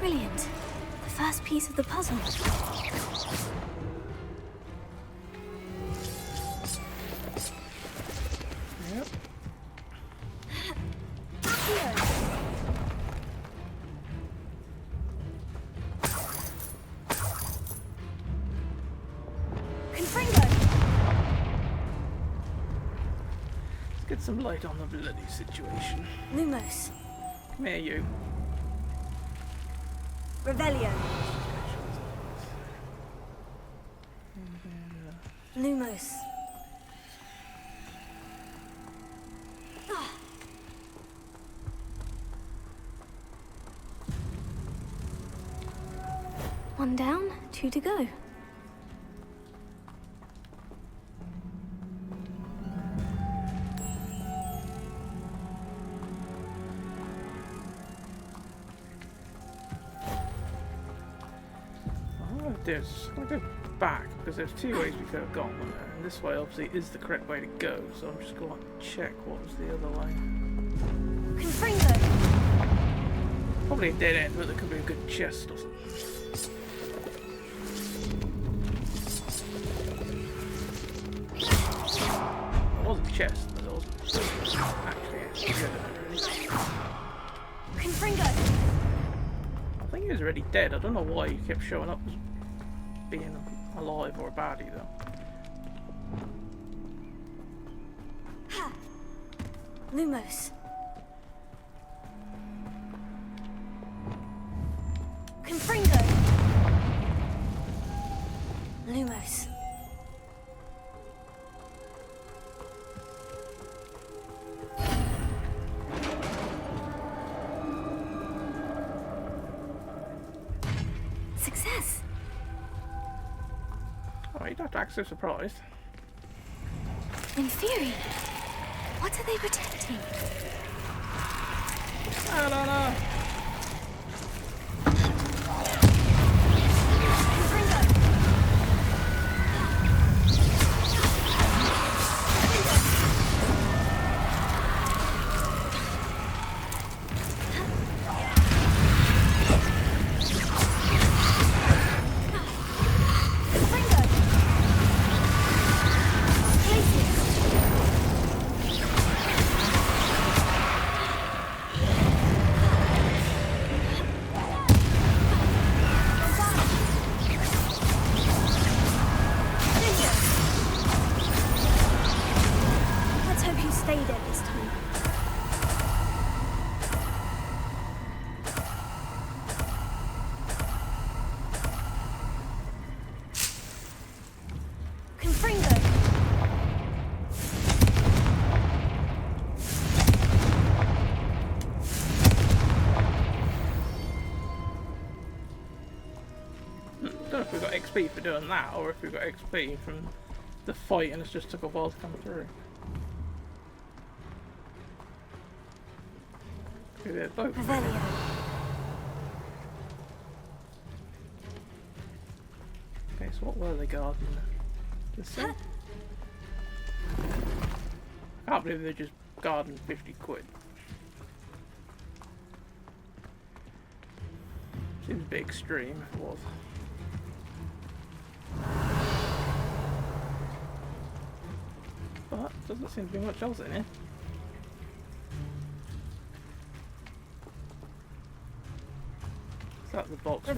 Brilliant. The first piece of the puzzle. Yep. Confringo! Let's get some light on the bloody situation. Lumos. Come here, you. Revelio. Lumos. One down, 2 to go. There's I'm gonna go back because there's 2 ways we could have gone, and this way obviously is the correct way to go. So I'm just going to check what was the other way. Confringo. Probably a dead end, but there could be a good chest or something. There was a chest, but there wasn't actually anything good in it, really. Confringo. I think he was already dead. I don't know why he kept showing up as being alive or a baddie though. Ha. Lumos. Confringo. Lumos. Success. Oh, you don't have to act so surprised. In theory, what are they protecting? I don't know. XP for doing that, or if we got XP from the fight and it's just took a while to come through. Maybe they're both. Okay, so what were they guarding? The same? I can't believe they're just guarding 50 quid. Seems a bit extreme if it was. But doesn't seem to be much else in here. Is that the box? Yeah,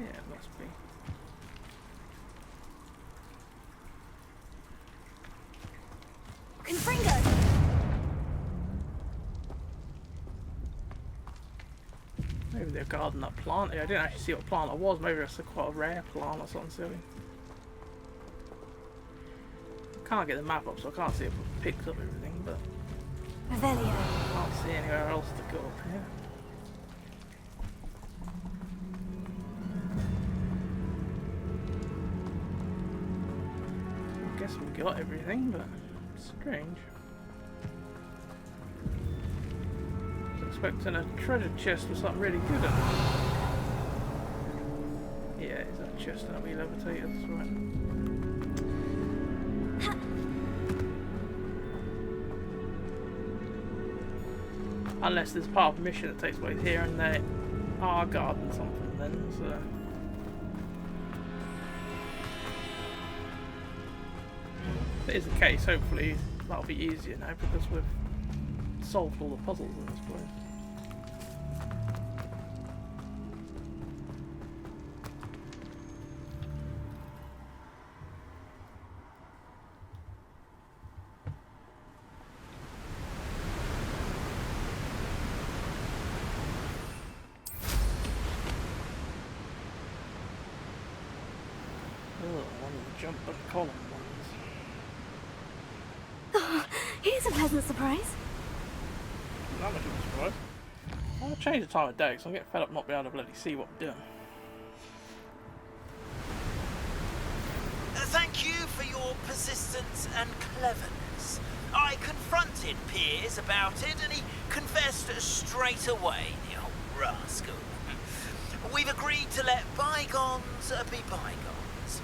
it must be. Confringo! Maybe they're guarding that plant. I didn't actually see what plant it was. Maybe it's quite a rare plant or something silly. I can't get the map up, so I can't see if it picks up everything, but I can't see anywhere else to go up here. I guess we got everything, but it's strange. I was expecting a treasure chest with something really good in it. Yeah, it's that chest that we levitated, that's right. Unless there's part of the mission that takes place here and they are guarding something then, so... If it is the case, hopefully that'll be easier now because we've solved all the puzzles in this place. jump but column ones. Here's a pleasant surprise. Not much of a surprise. I'll change the time of day because I'm getting fed up not being able to bloody see what I'm doing. Thank you for your persistence and cleverness. I confronted Piers about it and he confessed straight away, the old rascal. We've agreed to let bygones be bygones.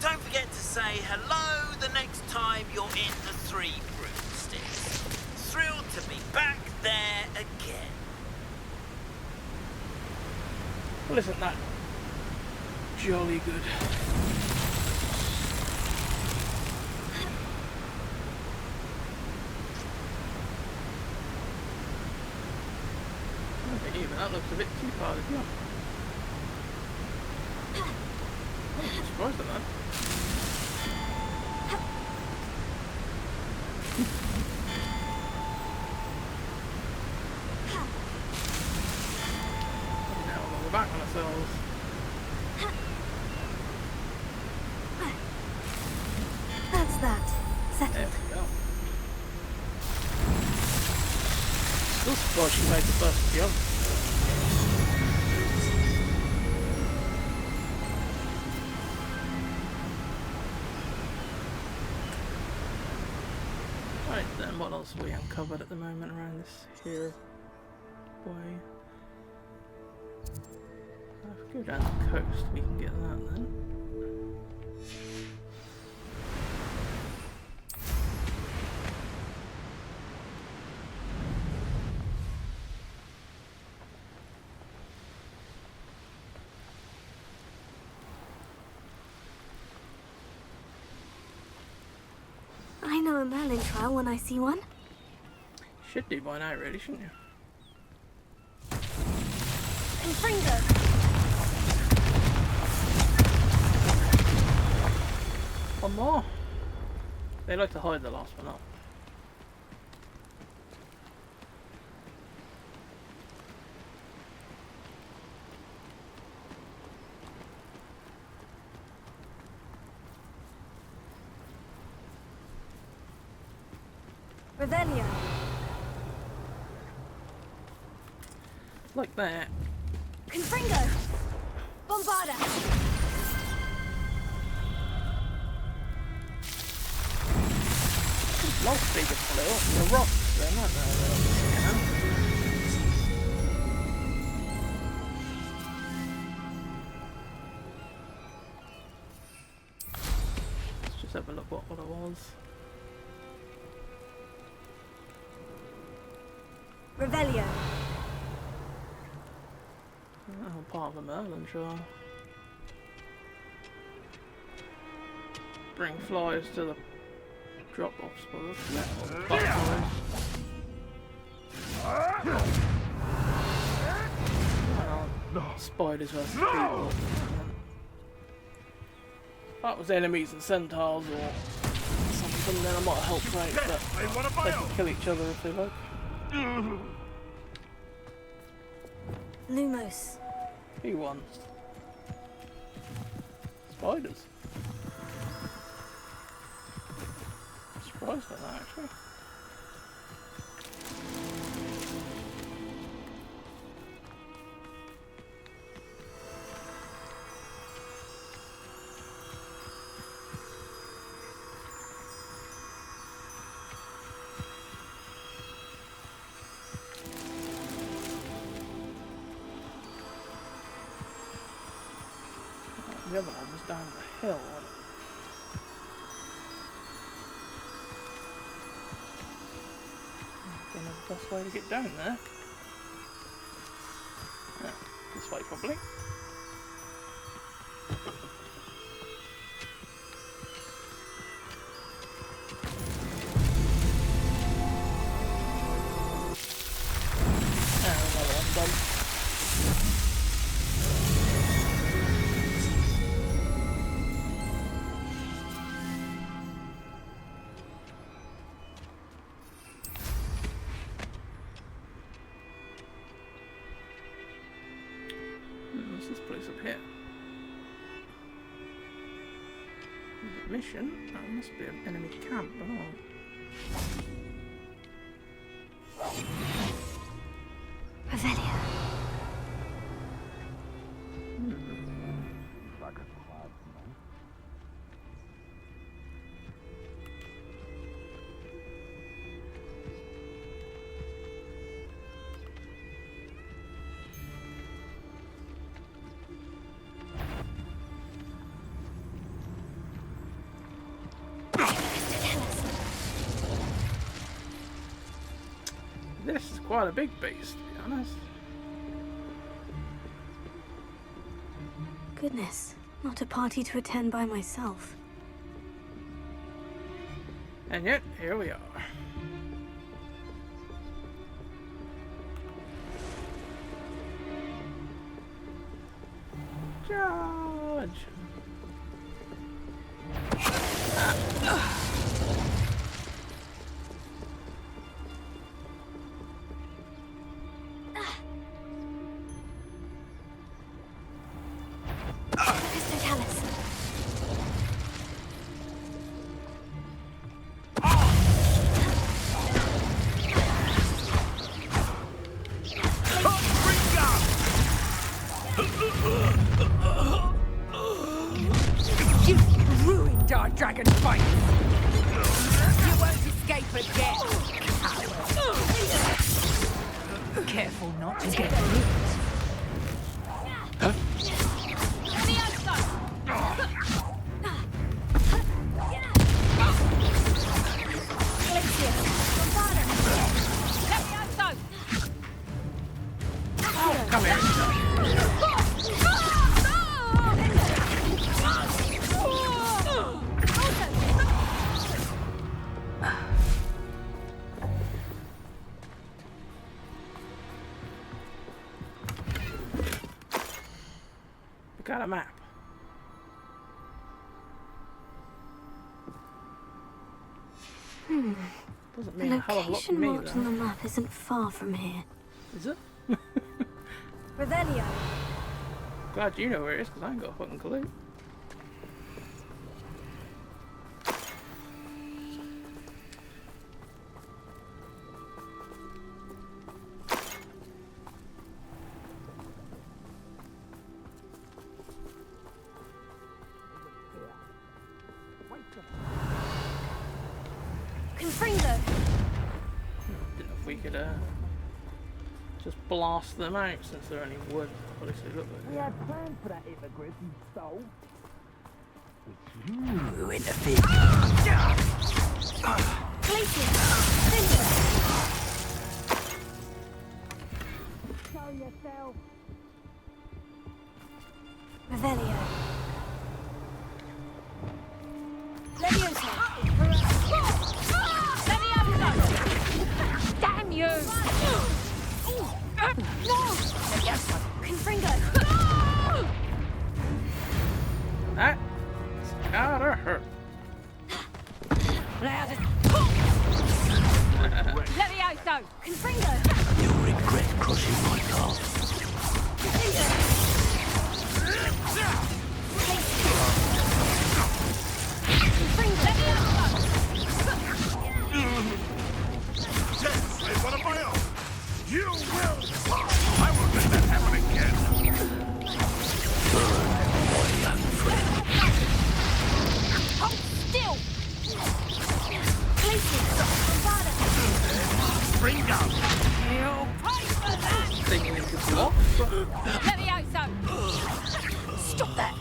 Don't forget to say hello the next time you're in the Three Broomsticks. Thrilled to be back there again. Well, isn't that jolly good? Even that looks a bit too far to jump. I'm surprised at that. Now we're back on ourselves. That's that. There Settled. we go. Still surprised she made the first jump. Right then, what else have we uncovered at the moment around this here way? If we go down the coast, we can get that then. I know a Merlin trial when I see one. Should do by now, really, shouldn't you? Confringo! One more. They like to hide the last one up. Revelio. Like that. Confringo! Bombarda! Lots bigger blue. The rocks, they're not that Let's just have a look what it was. Revelio. Oh, part of a Merlin trial. Bring flies to the drop-off spots. Spiders versus people. If that was enemies and centaurs or something, then I might help out, but they can kill each other if they like. Lumos. Who won? Spiders. I'm surprised at that, actually. The other one was down the hill, wasn't it? Don't know the best way to get down there. Yeah, this way probably. And another one done. What's this place up here? mission. That must be an enemy camp. Oh. Revelio. This is quite a big beast, to be honest. Goodness, not a party to attend by myself. And yet, here we are. Charge! You ruined our dragon fight! You won't escape again, coward. Careful not to get hit. Huh? Oh, come here. Got a map. Doesn't The mean a hell of a lot to location me, marked on though. the map isn't far from here. Is it? Revelio. Glad you know where it is, because I ain't got a fucking clue. Confringo. Didn't know if we could just blast them out since they're only wood. Obviously, look like We had plans for that immigrant you stole. Who interfered? Show yourself. Revelio. Damn you! No! Confringo. that. Gotta hurt. Levioso! Confringo. You'll regret crossing my path. Yes, it's one of my own. You will fall. I won't let that happen again. My young friend. Hold still! Bring up. You'll pay for that! Thinking it could block. Levioso! Stop that!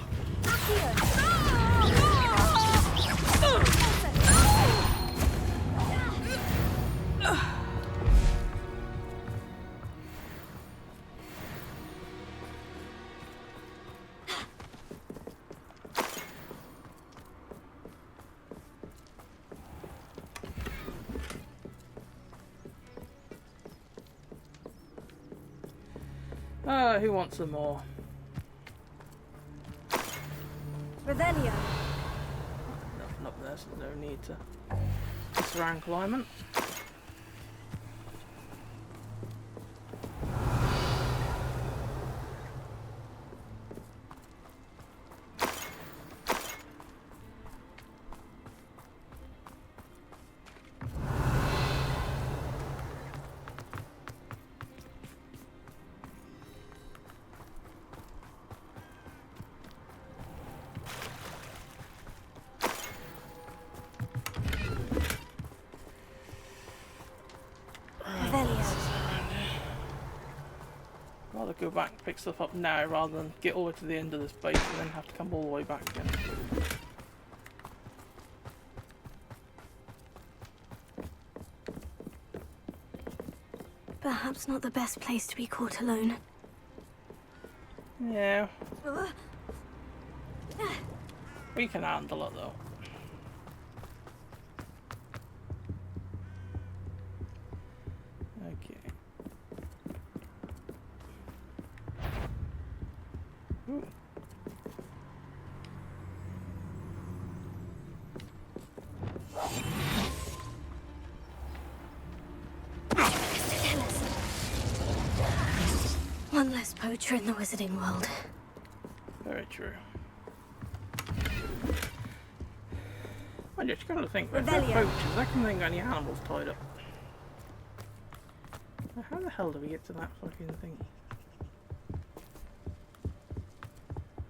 Who wants some more? Revelio. Nothing up there, so there's no need to mess around climbing. rather go back and pick stuff up now rather than get all the way to the end of this base and then have to come all the way back again. Perhaps not the best place to be caught alone. Yeah. We can handle it though. Okay. Ooh. One less poacher in the wizarding world. Very true. I just gotta think, if they're poachers, I can think any animals tied up. Now, how the hell do we get to that fucking thing?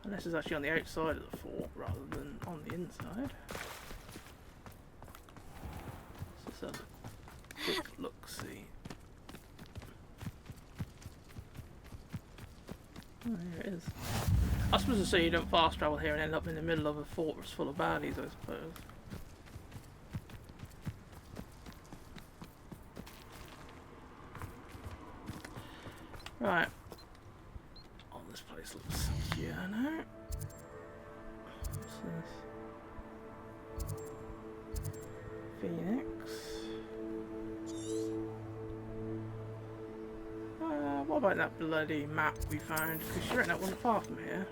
Unless it's actually on the outside of the fort rather than on the inside. Let's just have a quick look-see. Oh, here it is. I suppose to say you don't fast travel here and end up in the middle of a fortress full of baddies, I suppose. Right. Oh, this place looks secure now. What's this? Phoenix. What about that bloody map we found? Because sure enough, wasn't far from here.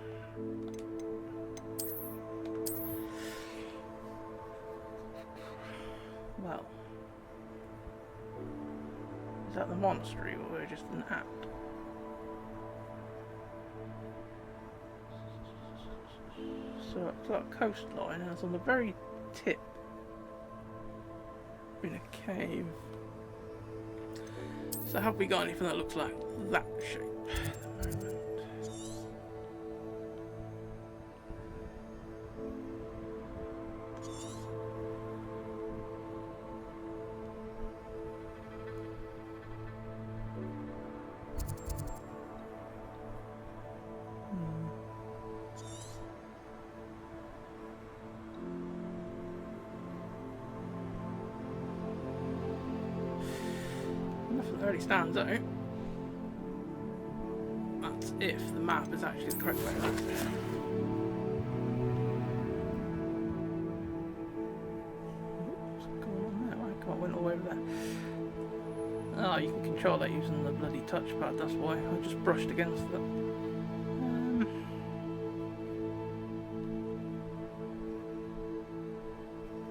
Well, is that the monastery or just an app? So it's got a coastline and it's on the very tip in a cave. So have we got anything that looks like that shape at the moment? Nothing that really stands out. That's if the map is actually the correct way around. What's going on there? I can't went all the way over there. Oh, you can control that using the bloody touchpad, that's why. I just brushed against it.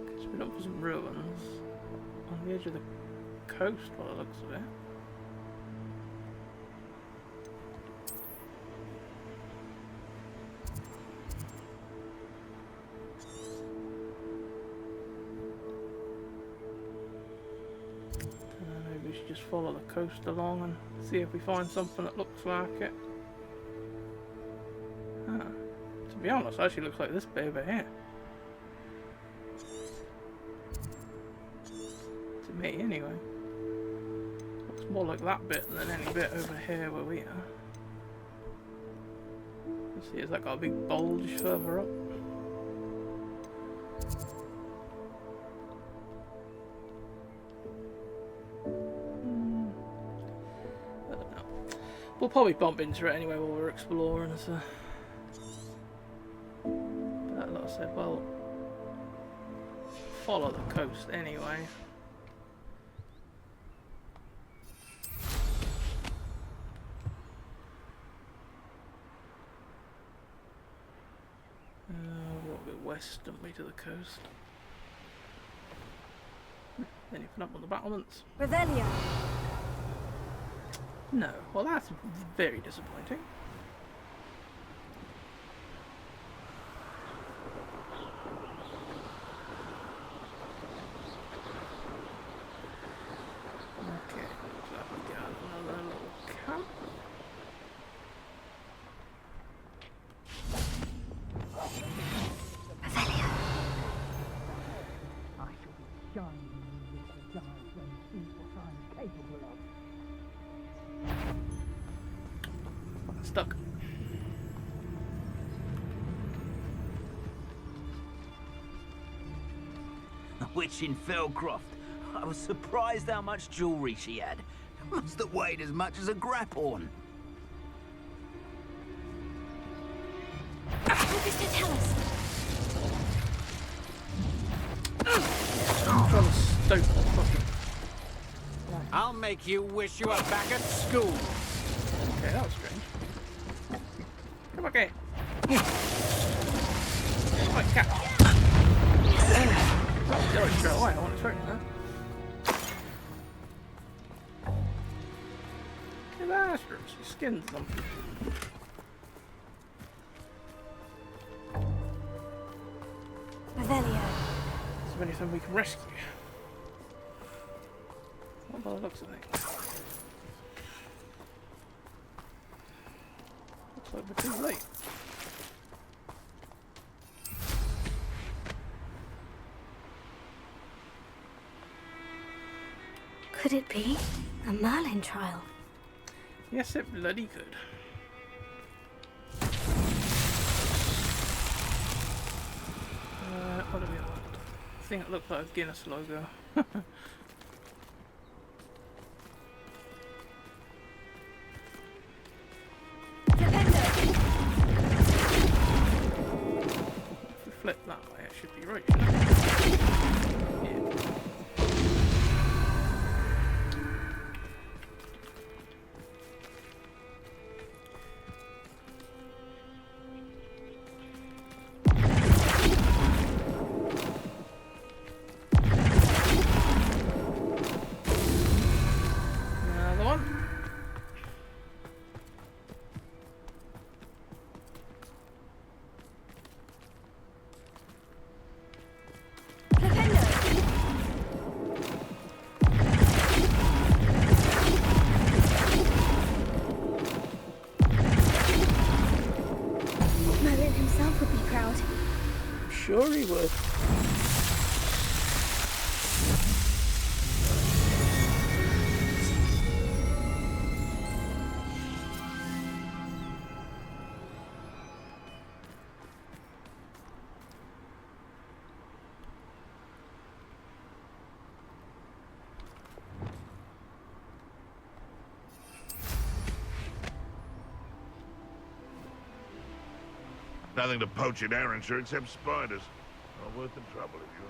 Guess we're up for some ruins on the edge of the coast by the looks of it. Maybe we should just follow the coast along and see if we find something that looks like it. To be honest, it actually looks like this bit over here. To me, anyway. Looks more like that bit than any bit over here where we are. You see, has that got a big bulge further up? I don't know. We'll probably bump into it anyway while we're exploring, so. But like I said, well, follow the coast anyway. A bit west, don't we, to the coast? Anything up on the battlements? Revelia. No. Well, that's very disappointing. Okay, looks like we got another little camp. stuck. A witch in Felcroft. I was surprised how much jewelry she had. Must have weighed as much as a grapphorn. Mr. Tell us. I'm trying to stoke the fucking... I'll make you wish you were back at school. Okay, that was strange. Come back here. Right, cat. Go straight away, I wasn't expecting that. You bastards, you skinned them. Revelio. Is there anything we can rescue? Not by the looks of it. Looks like we're too late. Could it be a Merlin trial? Yes, it bloody could. What do we got? I think it looked like a Guinness logo. If we flip that way, it should be right, shouldn't it? Yeah. Another one. Merlin himself would be proud. Sure he would. Nothing to poach in Arrynshire except spiders. Not worth the trouble if you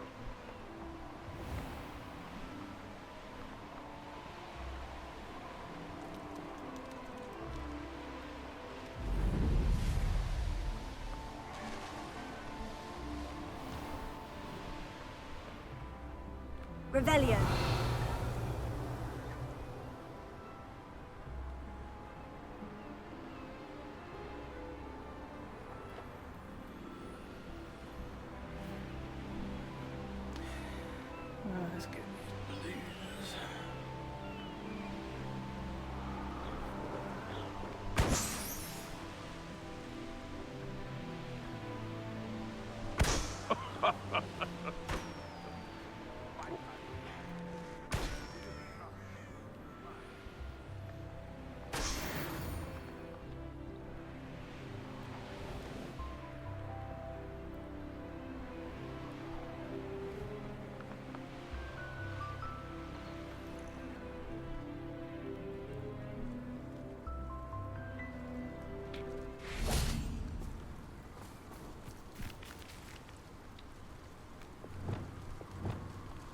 ask me. Revelio. Let's get these balloons.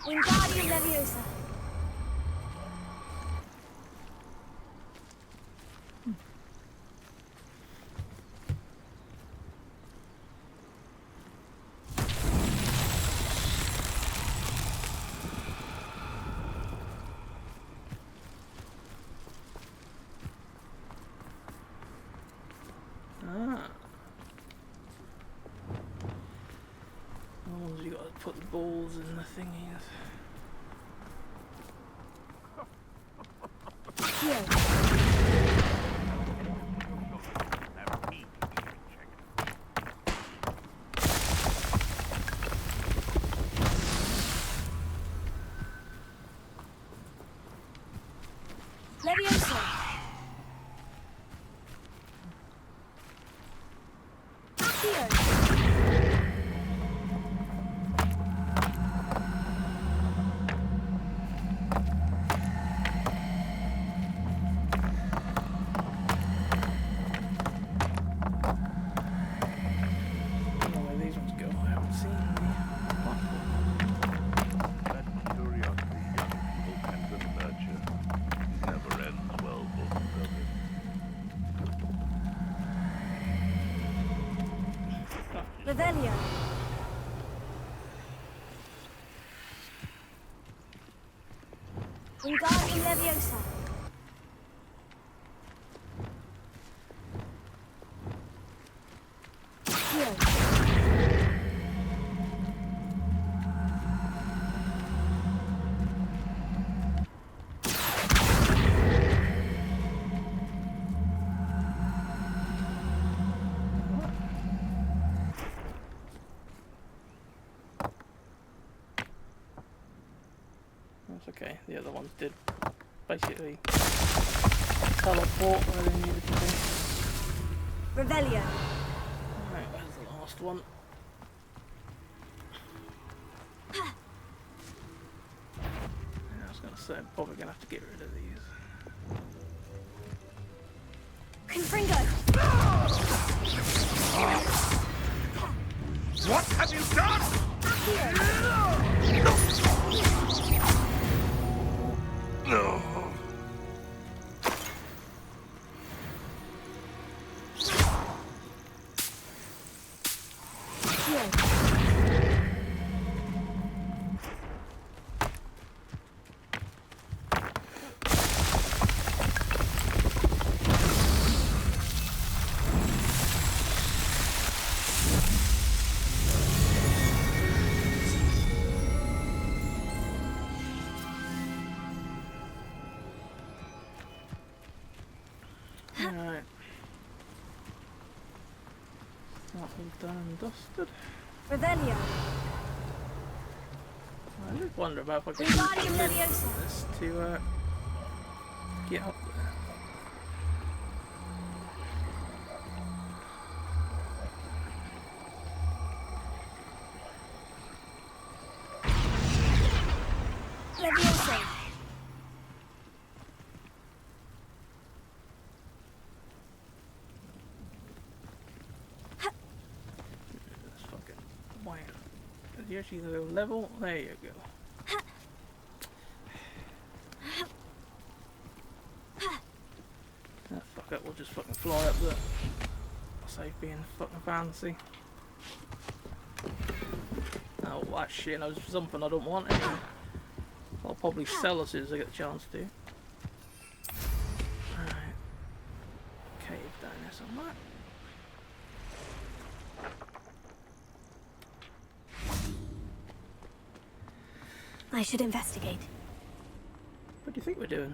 Wingardium Leviosa. Ah. Oh, you got to put the balls in the thingies. Leviosa. Revelio. Wingardium Leviosa. That's okay. The other ones did basically teleport where they needed to be. Revelio. Right, where's the last one? Yeah, I was going to say, I'm probably going to have to get rid of these. Confringo. What have you done? No. Alright. That all done and dusted. Revelio. I did wonder about if I could Wingardium use Leviosa. this to get up there. Leviosa. That's fucking wham. You actually go level. There you go. Ah, fuck it, we'll just fucking fly up there. Save being fucking fancy. Oh, that shit, that was something I don't want anyway. I'll probably sell as soon as I get the chance to. Alright. Cave down there somewhere. I should investigate. What do you think we're doing?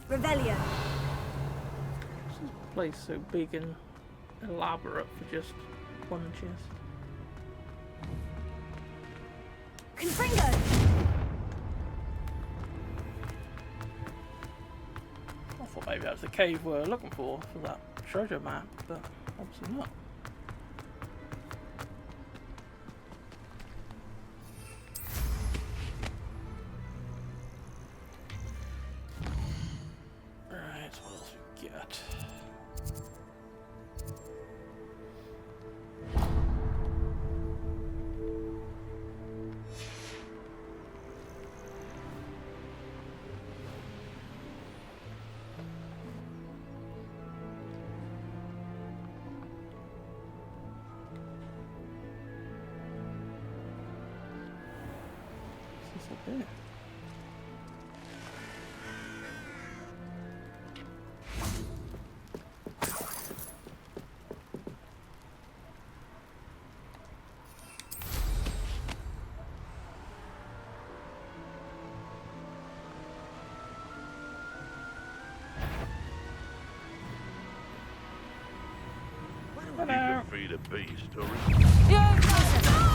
Revelio. This place so big and elaborate for just one chest. Confringo. I thought maybe that was the cave we were looking for that treasure map, but obviously not. Right, what else we got? What's this up there? You can feed a beast, or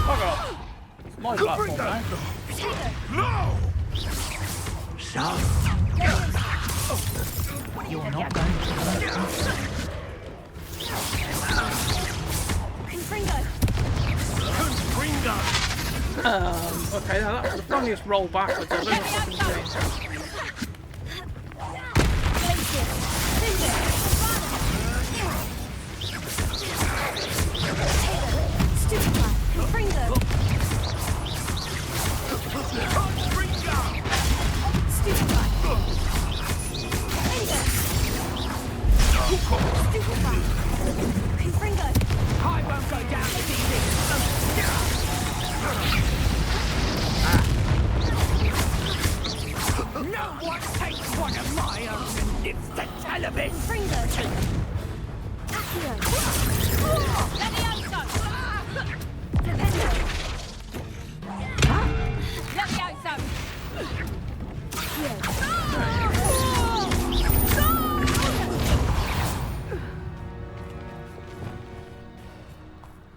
Fuck off! It's my platform now. No! So? You're not going to hurt me. Okay, now that was the funniest roll backwards I've ever fucking seen. I won't go down this easy. No one takes one of my own and lives to tell of it.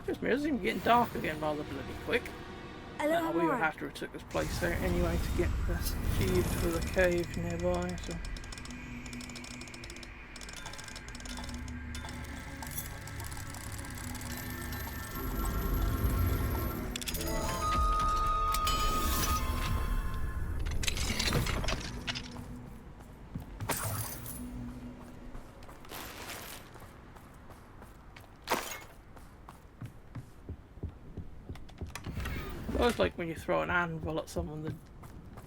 Just me, it's even getting dark again rather bloody quick. Now, we would have to have took this place out anyway to get the achieved for the cave nearby, so. I always like when you throw an anvil at someone, the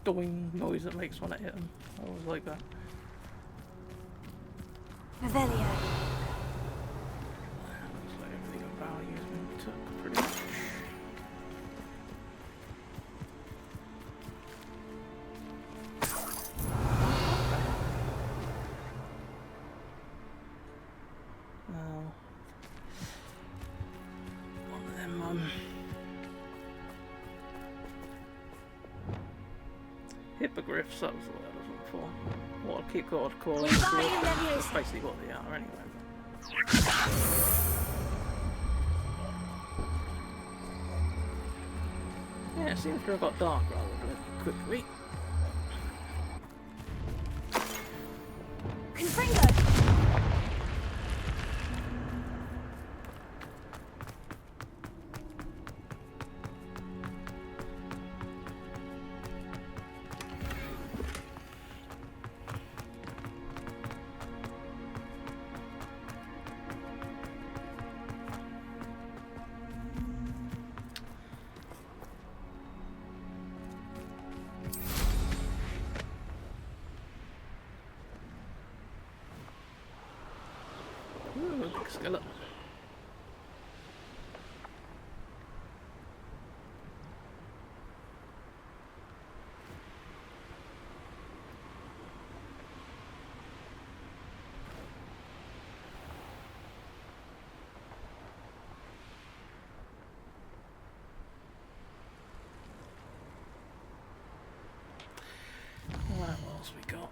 doing noise it makes when it hit them. I always like that. Revelio. Looks like everything of value has been took pretty much. Now, one of them hippogriffs, that was what I was looking for. What I'll keep calling that's basically what they are anyway. Yeah, it seems to have got dark rather quickly. Ooh, big skeleton. What else we got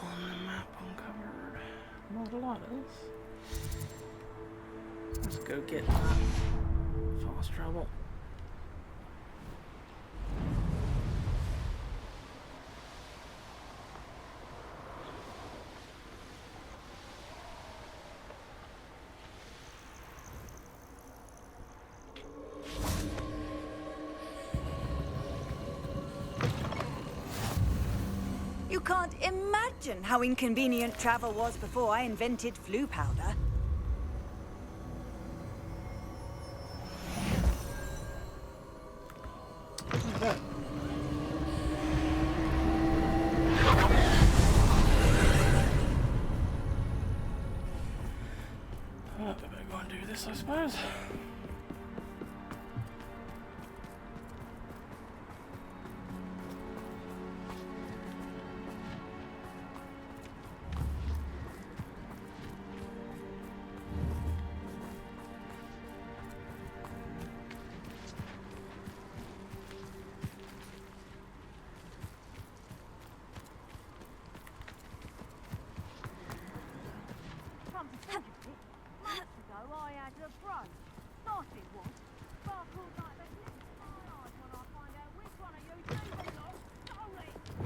on the map uncovered? Not a lot else. Let's go get that fast travel. You can't imagine how inconvenient travel was before I invented flu powder. I better go and do this, I suppose.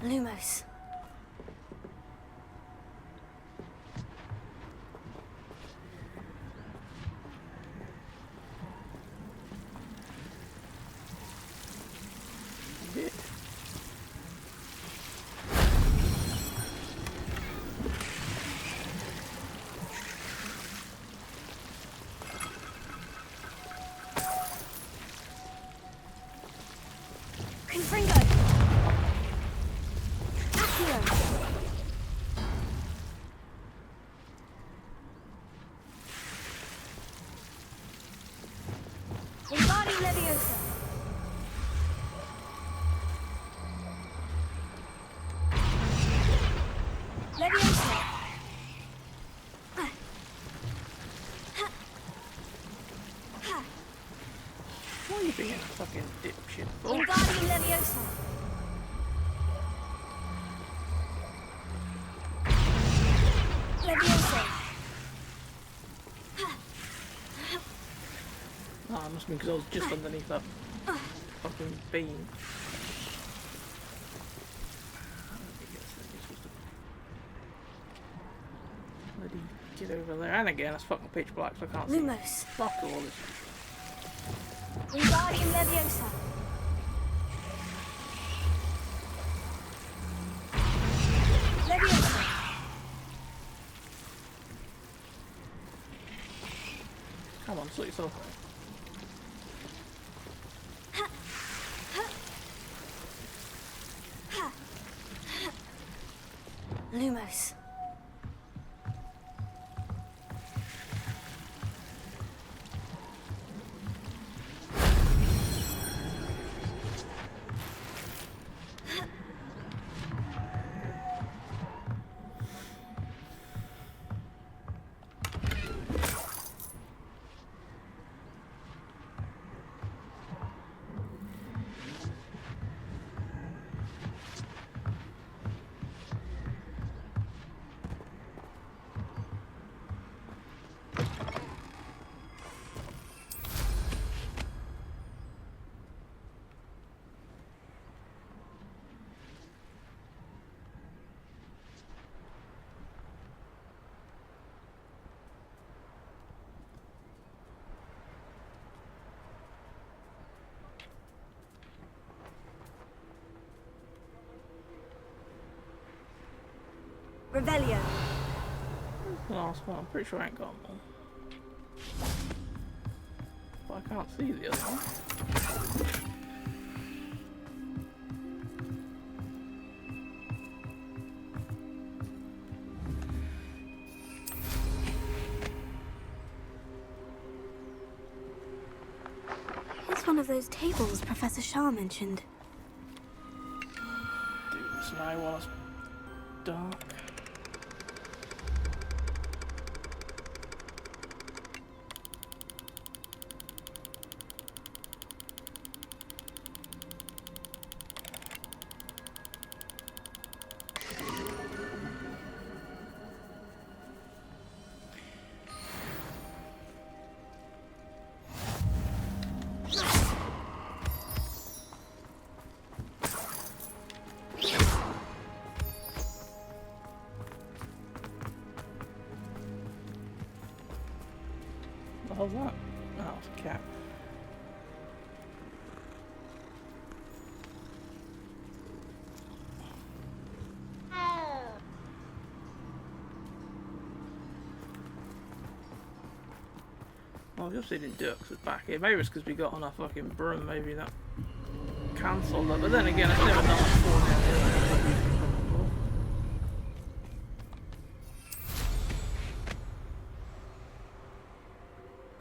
Lumos. Wingardium Leviosa. Leviosa. Why are you being a fucking dipshit? Oh. Wingardium Leviosa. Leviosa. Ah, it must be because I was just underneath that fucking beam. Bloody get over there. And again, it's fucking pitch black, so I can't Lumos. see. Fuck all this. Wingardium Leviosa. Leviosa. Come on, sort yourself out. Lumos. Revelio. The last one, I'm pretty sure I ain't got one. But I can't see the other one. It's one of those tables Professor Shah mentioned. Do this now while it's dark. What the hell's that? Oh, it's a cat. Well, obviously didn't do it because it's back here. Maybe it's because we got on our fucking broom. Maybe that cancelled it. But then again, it's never done that before now.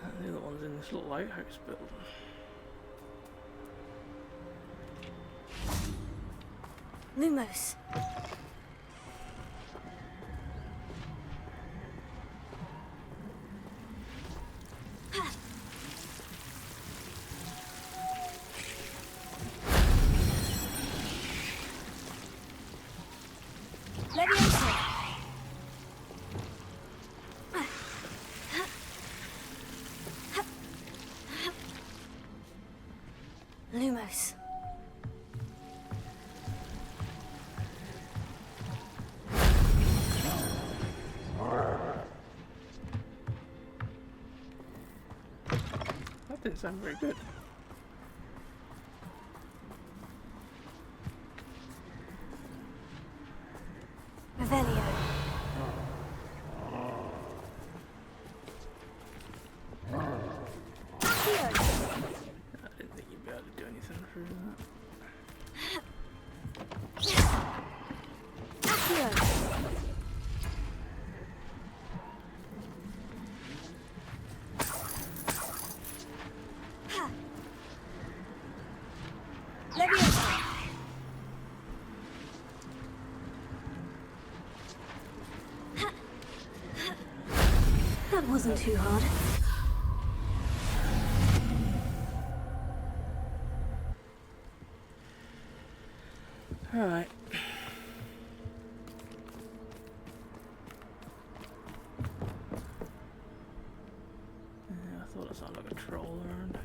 And the other one's in this little lighthouse building. Lumos. Lumos. That didn't sound very good. Revelio. I didn't think you'd be able to do anything through that. wasn't too hard. Alright. Yeah, I thought it sounded like a troll around.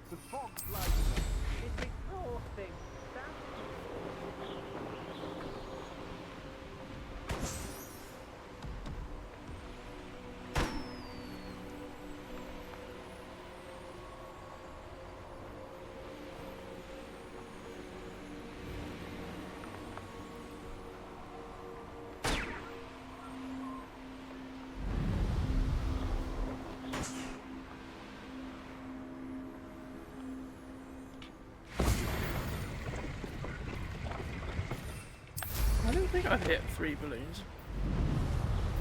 The fog's like... It's exhausting. I didn't think I'd hit 3 balloons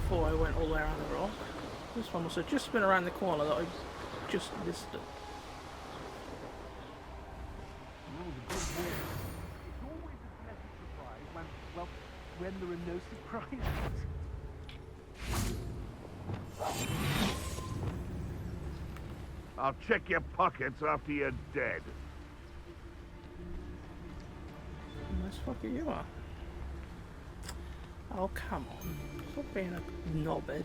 before I went all the way around the rock. This one must have just been around the corner that I just missed it. It's always a pleasant surprise when, well, when there are no surprises. I'll check your pockets after you're dead. Nice fucker you are. Oh, come on. Stop being a knobhead.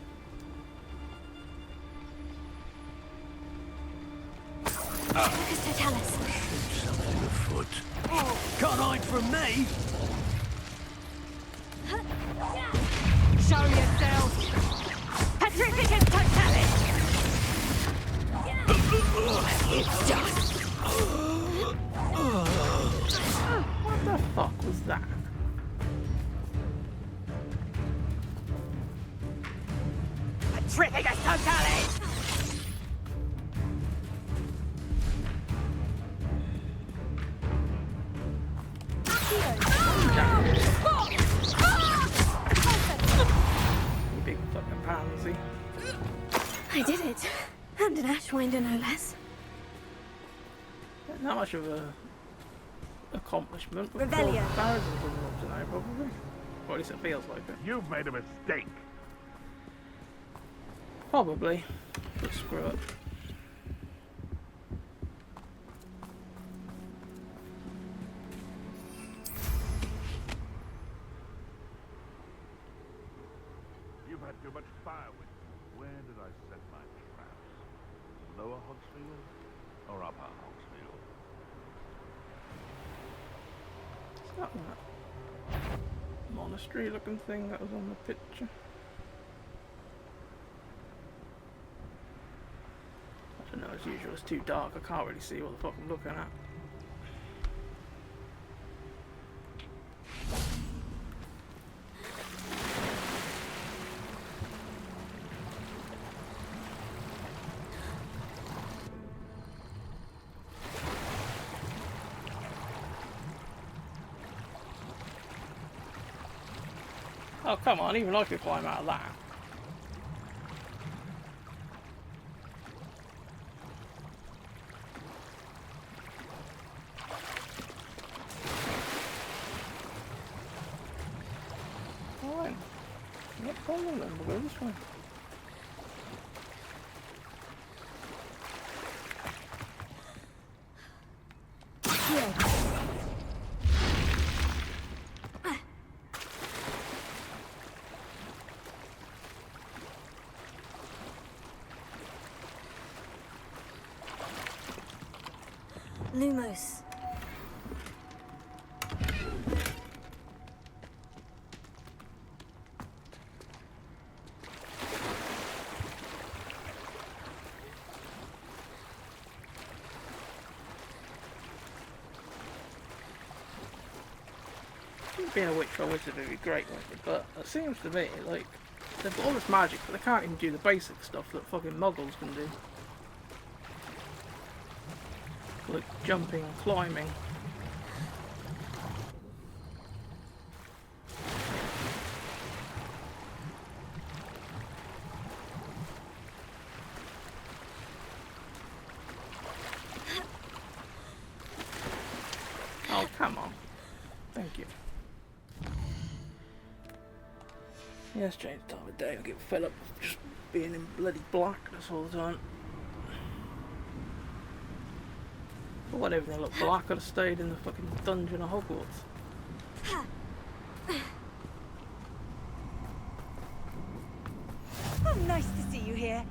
Mr. Tallis. Something afoot. Can't hide from me! Show yourself! Petrificus totalis! It's done! What the fuck was that? Petrificus totalis! You big fucking pansy. I did it. And an Ashwinder, no less. Not much of a accomplishment. But Rebellion. thousands of them up to now, probably. Or at least it feels like it. You've made a mistake. Probably. But screw it. You've had too much fire with you. Where did I set my traps? Lower Hogsfield or Upper Hogsfield? It's not that monastery looking thing that was on the picture. I don't know, as usual, it's too dark, I can't really see what the fuck I'm looking at. Oh, come on, even I could climb out of that. Fine. No problem then, we'll go this way. Lumos. Being a witch or a wizard would be great, wouldn't it? But it seems to me like they've got all this magic, but they can't even do the basic stuff that fucking muggles can do. Like jumping and climbing. Oh, come on. Thank you. Yeah, it's changed the time of day. I get fed up with just being in bloody blackness all the time. But when everything looked black, I'd have stayed in the fucking dungeon of Hogwarts. Oh, nice to see you here.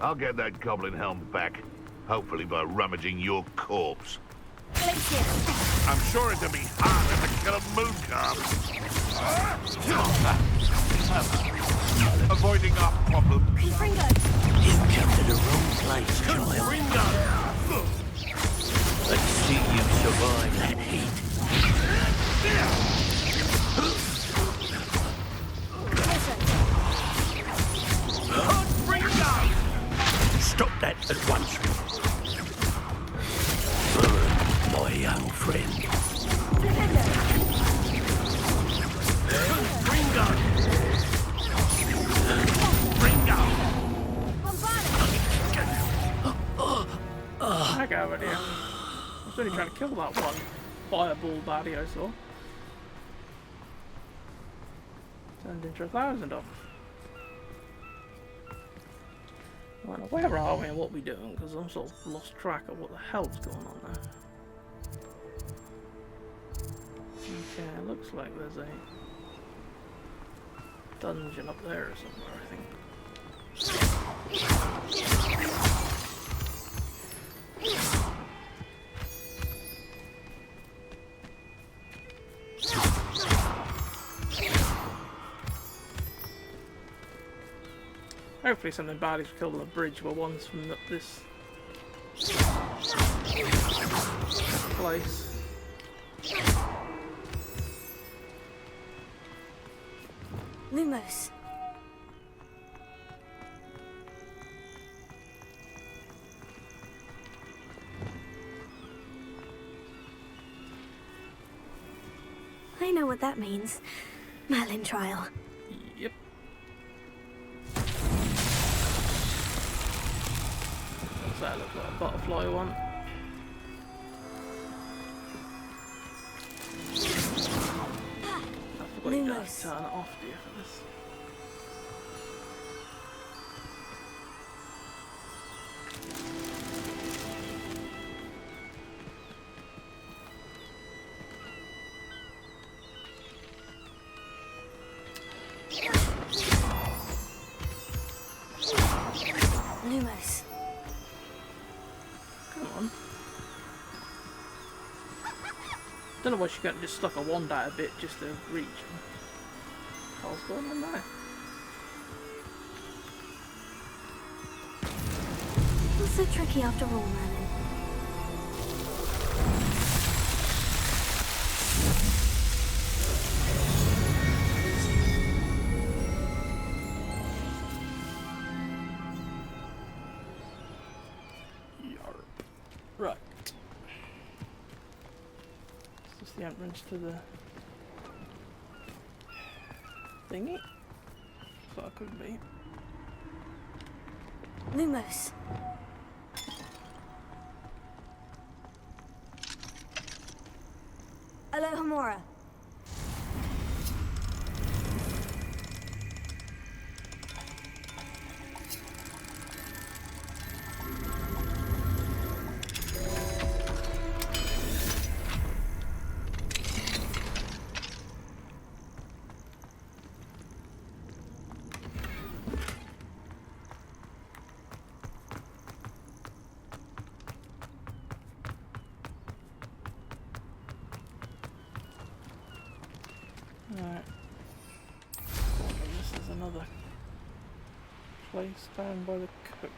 I'll get that goblin helm back. Hopefully by rummaging your corpse. I'm sure it'll be harder to kill a moon calf. Avoiding our problem. You come to the wrong place, child. Let's see you survive that heat. Stop that at once. My young friend. Heck out of here. I was only trying to kill that one fireball baddie I saw. Turned into 1,000 of them. Right, where are we and what are we doing? Because I'm sort of lost track of what the hell's going on there. Okay, it looks like there's a dungeon up there or somewhere, I think. Hopefully something bad is killed on the bridge, but one's from this place. Lumos. I know what that means. Merlin trial. Yep. What's that look like? A butterfly one. I forgot you don't have to turn it off, do you, for this? Lumos. Come on. Don't know why she got just stuck a wand out a bit just to reach. What's going on there? Not so tricky after all, Merlin. Right. Is this the entrance to the thingy? Thought it could be. Lumos. Alohomora. another place down by the coast.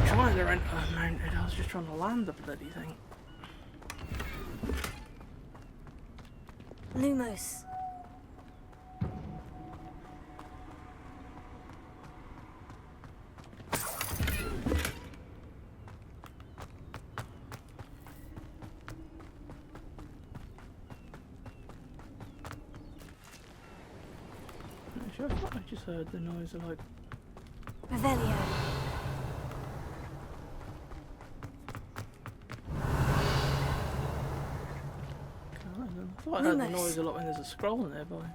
Trying to rent a mounted, I was just trying to land the bloody thing. Lumos. Actually, I thought I just heard the noise of like Revelio. I thought I heard the noise a lot when there's a scroll nearby.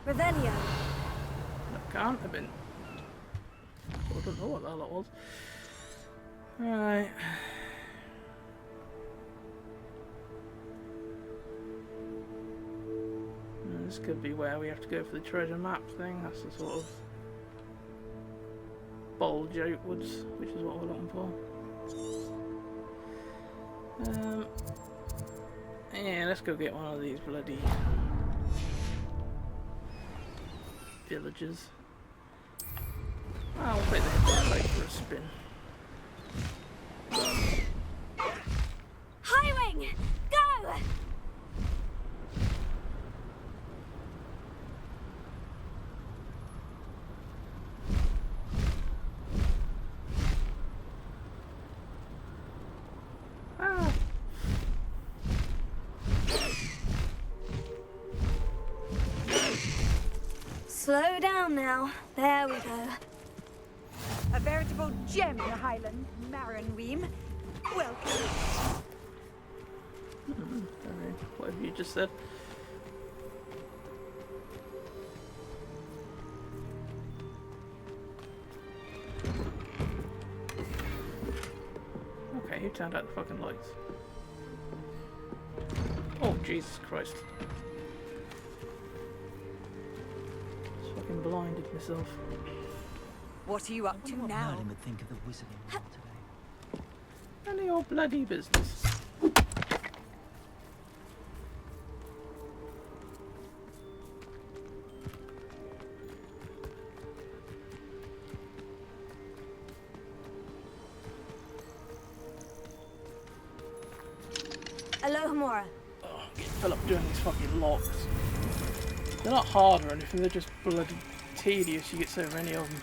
Revelio. That can't have been. I don't know what the hell it was. Right. This could be where we have to go for the treasure map thing. That's the sort of bulge outwards, which is what we're looking for. Yeah, let's go get one of these bloody villagers. I'll take the headlight for a spin. Highwing! Go! Slow down now. There we go. A veritable gem in the Highland, Maronweem. Welcome. What have you just said? Okay, who turned out the fucking lights? Oh, Jesus Christ. Just fucking blinded myself. What are you up to now? Merlin would think of the wizarding world today. None of your bloody business. Alohomora. Oh, I'm getting fed up doing these fucking locks. They're not hard or anything, they're just bloody tedious. You get so many of them.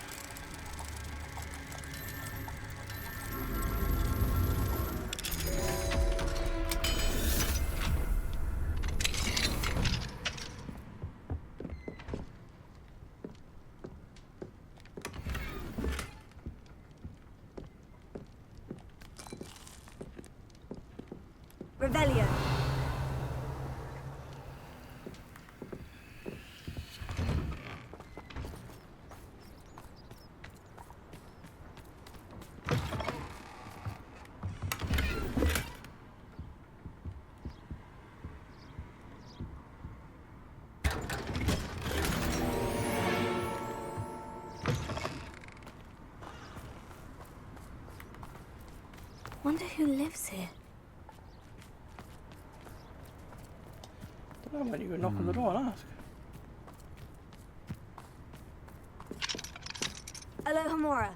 Revelio. Wonder who lives here. Don't know when you go knock on the door and ask. Alohomora.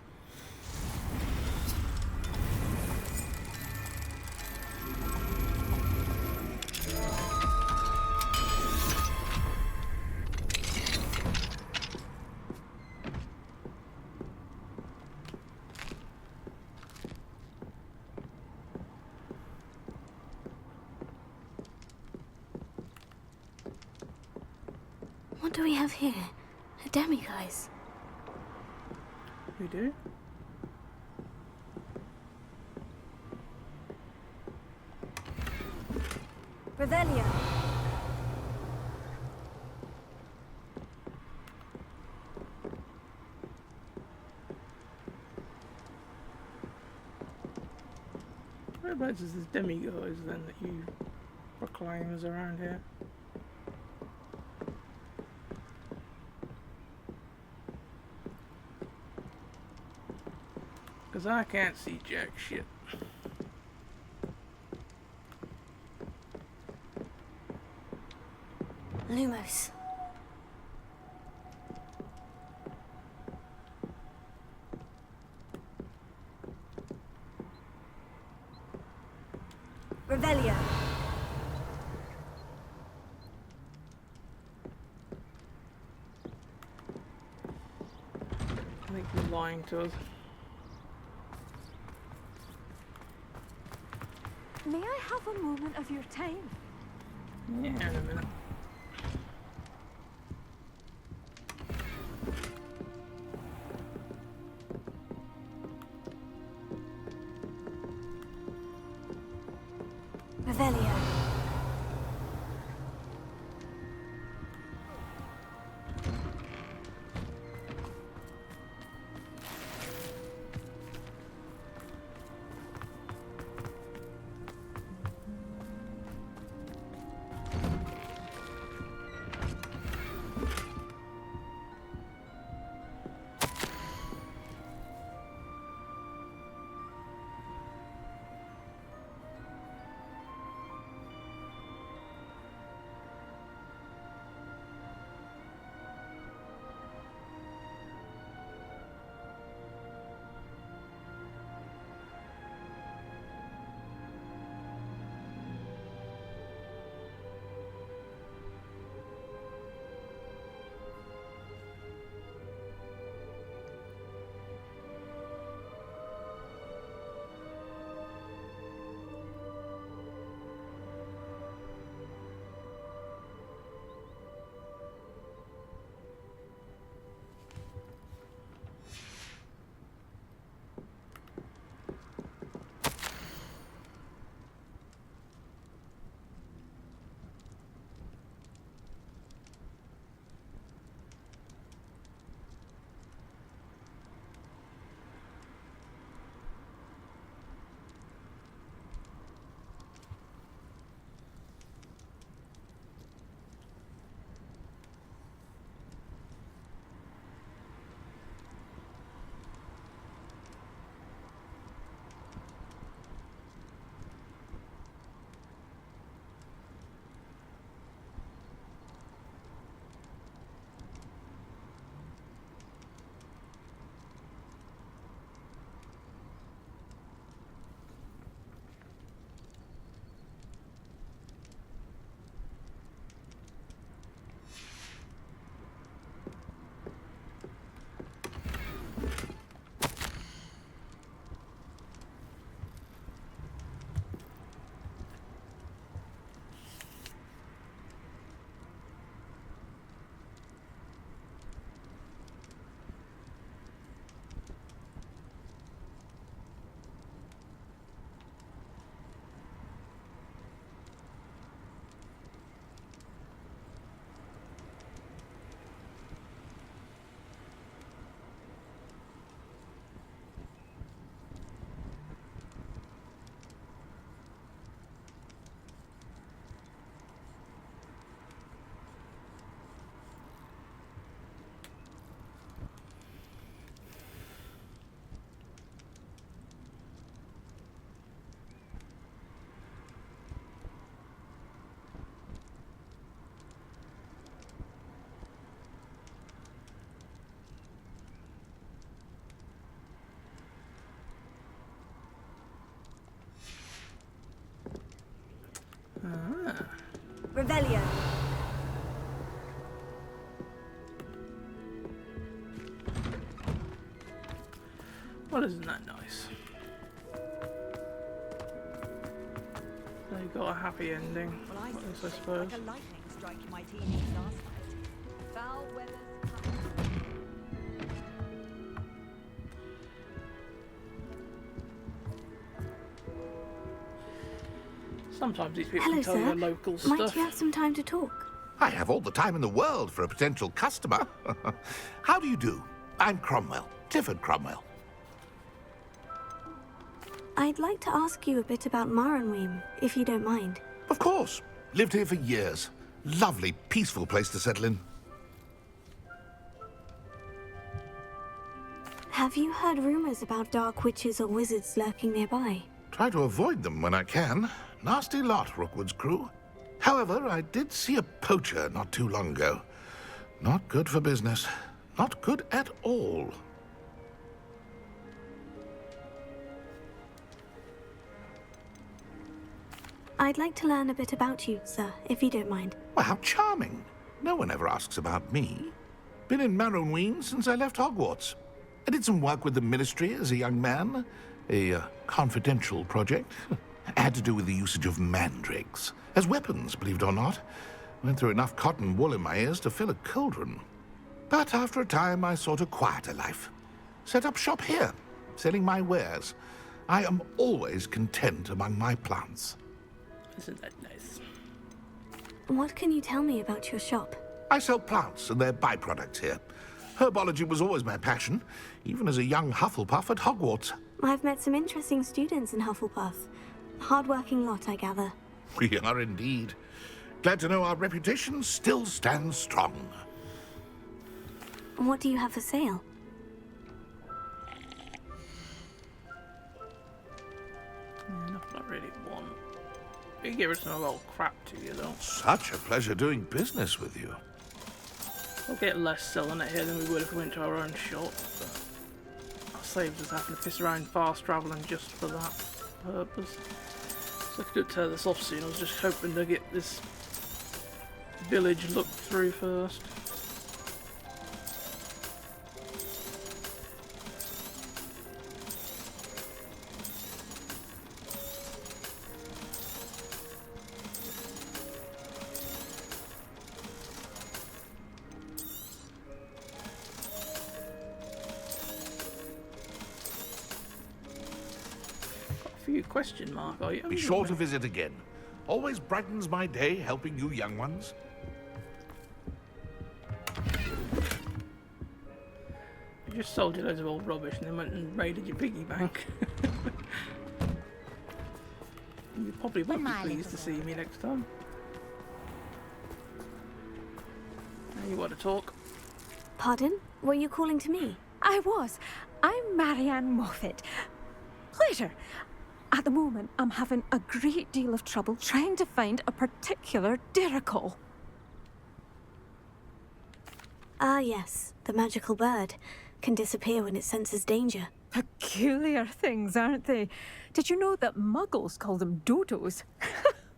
What do we have here? A demiguise. We do? Revelio. Whereabouts is this demiguise then that you proclaim is around here? Because I can't see jack shit. Lumos. Revelio. I think you're lying to us. May I have a moment of your time? Yeah, in a minute. Revelio. Revelio. Well, isn't that nice? They got a happy ending, Well, I at least I like suppose. a lightning strike in my teenage last night. Foul weather. Sometimes these people Hello, can tell you sir. local Might stuff. you have some time to talk? I have all the time in the world for a potential customer. How do you do? I'm Cromwell, Clifford Cromwell. I'd like to ask you a bit about Maranweem, if you don't mind. Of course. Lived here for years. Lovely, peaceful place to settle in. Have you heard rumors about dark witches or wizards lurking nearby? Try to avoid them when I can. Nasty lot, Rookwood's crew. However, I did see a poacher not too long ago. Not good for business. Not good at all. I'd like to learn a bit about you, sir, if you don't mind. Well, how charming. No one ever asks about me. Been in Marrowween since I left Hogwarts. I did some work with the Ministry as a young man. A confidential project. Had to do with the usage of mandrakes. As weapons, believe it or not. Went through enough cotton wool in my ears to fill a cauldron. But after a time, I sought a quieter life. Set up shop here, selling my wares. I am always content among my plants. Isn't that nice? What can you tell me about your shop? I sell plants and their byproducts here. Herbology was always my passion, even as a young Hufflepuff at Hogwarts. I've met some interesting students in Hufflepuff. Hard-working lot, I gather. We are indeed. Glad to know our reputation still stands strong. What do you have for sale? Nothing I really want. You give us a lot of crap to you, though. Such a pleasure doing business with you. We'll get less selling it here than we would if we went to our own shop, but that saves us having to piss around fast travelling just for that purpose. So I could turn this off soon. I was just hoping to get this village looked through first. Question mark, are you? Be sure to visit again. Always brightens my day helping you young ones. I just sold you loads of old rubbish and then went and raided your piggy bank. You probably won't be pleased to see me next time. Now you want to talk? Pardon? Were you calling to me? I was. I'm Marianne Moffat. Pleasure. At the moment, I'm having a great deal of trouble trying to find a particular Diricol. Ah, yes. The magical bird. Can disappear when it senses danger. Peculiar things, aren't they? Did you know that muggles call them dodos?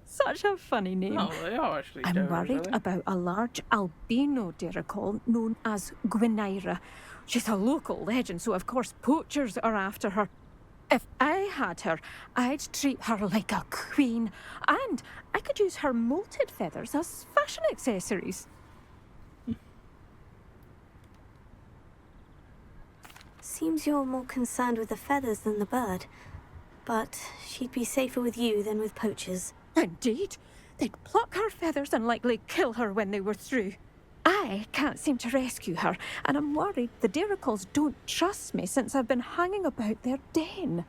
Such a funny name. Oh, they are actually I'm dodos, worried are they? about a large albino Diricol known as Gwynaira. She's a local legend, so of course poachers are after her. If I had her, I'd treat her like a queen. And I could use her molted feathers as fashion accessories. Seems you're more concerned with the feathers than the bird. But she'd be safer with you than with poachers. Indeed. They'd pluck her feathers and likely kill her when they were through. I can't seem to rescue her, and I'm worried the Diricols don't trust me since I've been hanging about their den.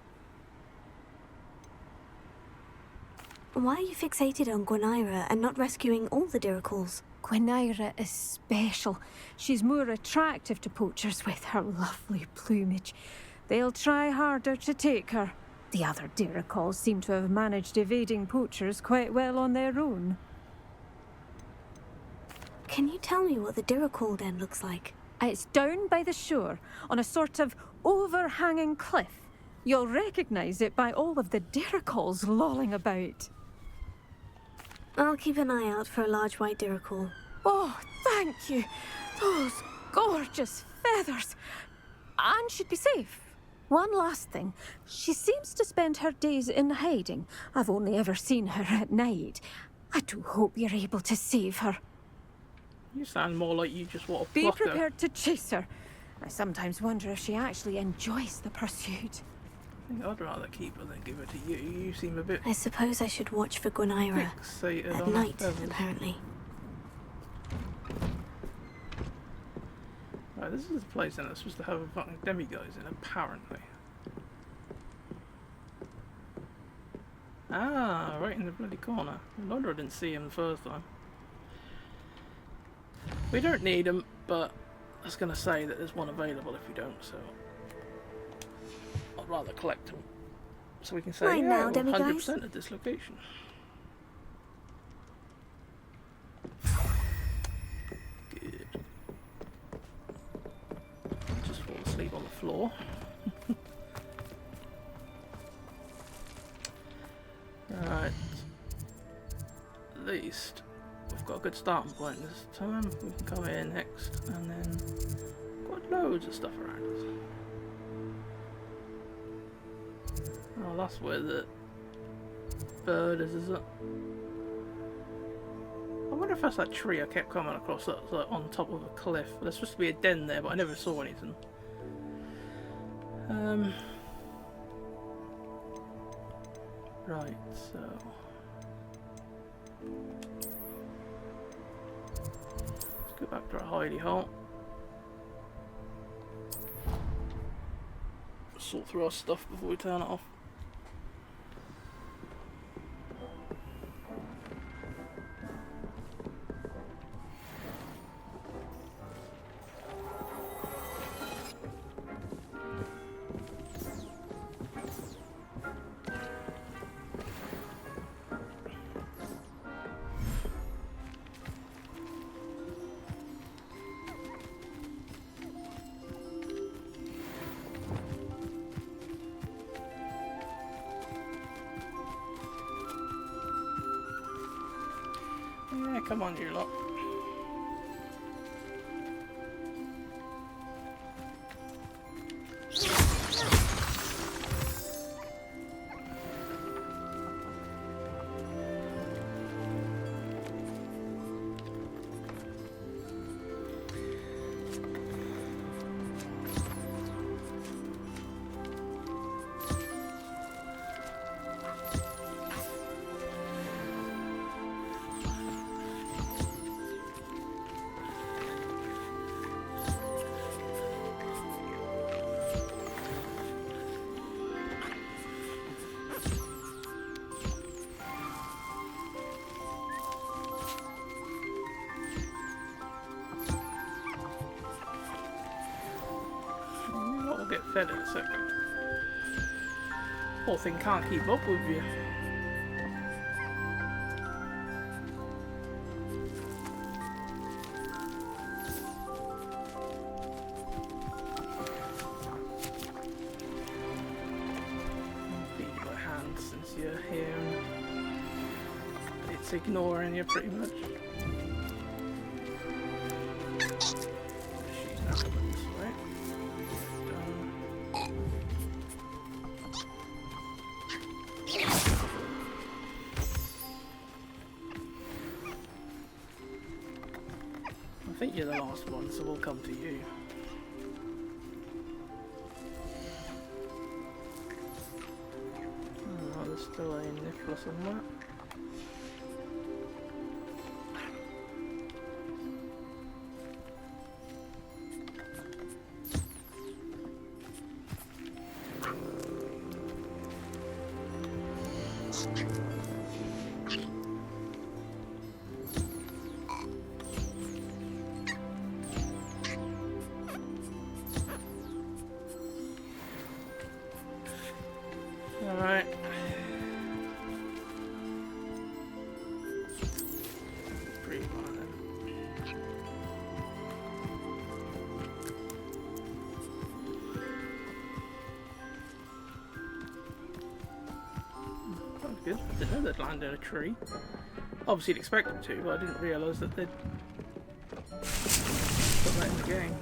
Why are you fixated on Gwynaira and not rescuing all the Diricols? Gwynaira is special. She's more attractive to poachers with her lovely plumage. They'll try harder to take her. The other Diricols seem to have managed evading poachers quite well on their own. Can you tell me what the Diricol den looks like? It's down by the shore, on a sort of overhanging cliff. You'll recognise it by all of the Diricols lolling about. I'll keep an eye out for a large white Diricol. Oh, thank you. Those gorgeous feathers. And she'd be safe. One last thing. She seems to spend her days in hiding. I've only ever seen her at night. I do hope you're able to save her. You sound more like you just want to Be pluck her. prepared to chase her. I sometimes wonder if she actually enjoys the pursuit. I think I'd rather keep her than give her to you. You seem a bit I suppose I should watch for Gwynaira. fixated At on night, her feathers. apparently. Right, this is the place that it's supposed to have a fucking demiguise in, apparently. Ah, right in the bloody corner. No wonder I didn't see him the first time. We don't need him, but I was going to say that there's one available if we don't, so rather collect them. So we can say, Right yeah, now, we're demiguise. 100% at this location. Good. Just fall asleep on the floor. Right. At least we've got a good starting point this time. We can come in next and then got loads of stuff around us. Oh, that's where the bird is it? I wonder if that's that tree I kept coming across that's like on top of a cliff. There's supposed to be a den there, but I never saw anything. Right, so let's go back to our hidey hole. Sort through our stuff before we turn it off. Yeah, come on, you lot. Get fed in a second. Poor thing can't keep up with you. Feed you by hand since you're here. It's ignoring you pretty much. She's not coming this way. I think you're the last one, so we'll come to you. Oh, there's still a niffler somewhere. Alright. Pretty fun then. That was good. I didn't know they'd land in a tree. Obviously, you'd expect them to, but I didn't realise that they'd put that in the game.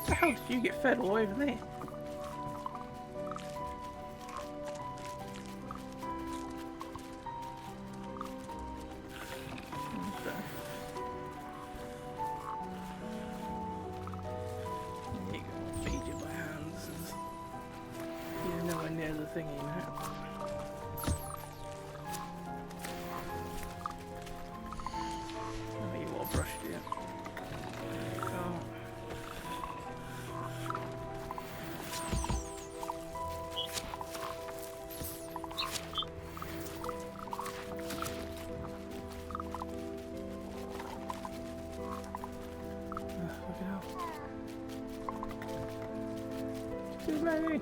the hell did you get fed all over there? Too many. I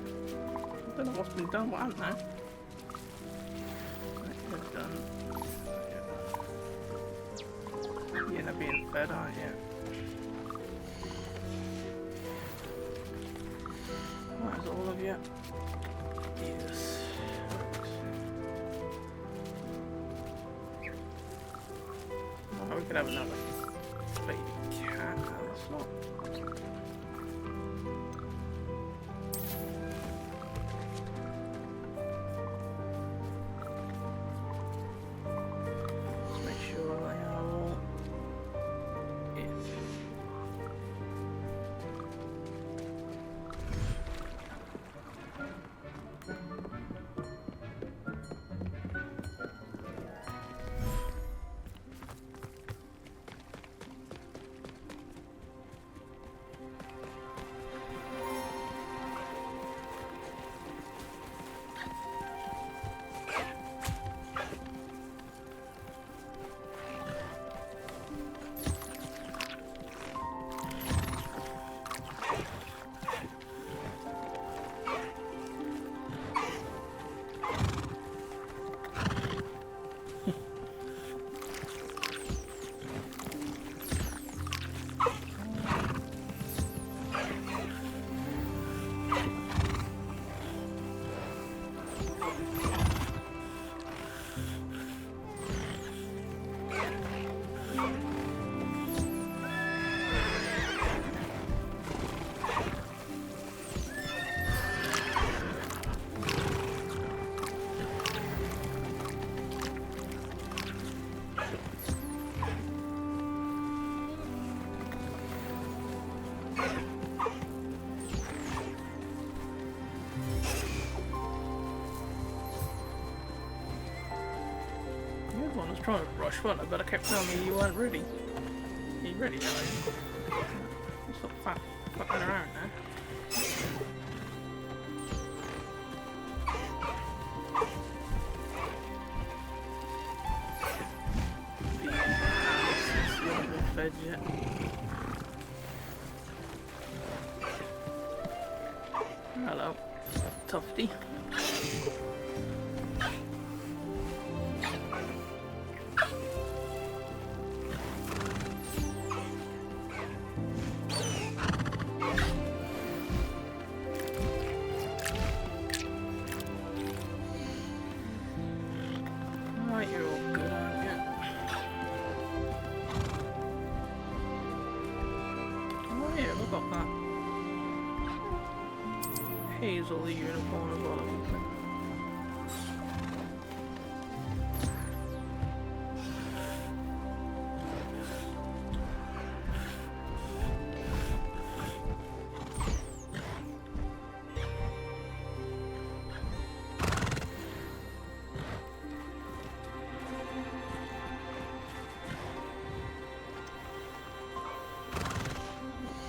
don't know what's been done, what happened now. That's done. You're not being fed, aren't you? That's all of you. Yes. Oh, we could have another baby cat. No, that's not. I was trying to rush one, but I kept telling me you weren't ready. Are you ready now? Stop fucking around now. Fed yet. Hello, Tufty. Hazel the unicorn as well, I think.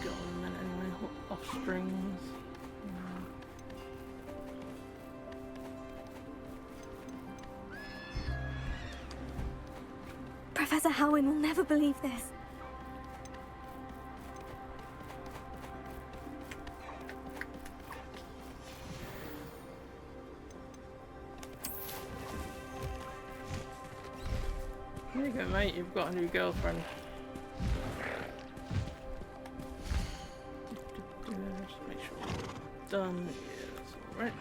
Got a minute anyway, offsprings. Professor Howin will never believe this. There you go, mate. You've got a new girlfriend. Just make sure it's done. Yeah, that's alright.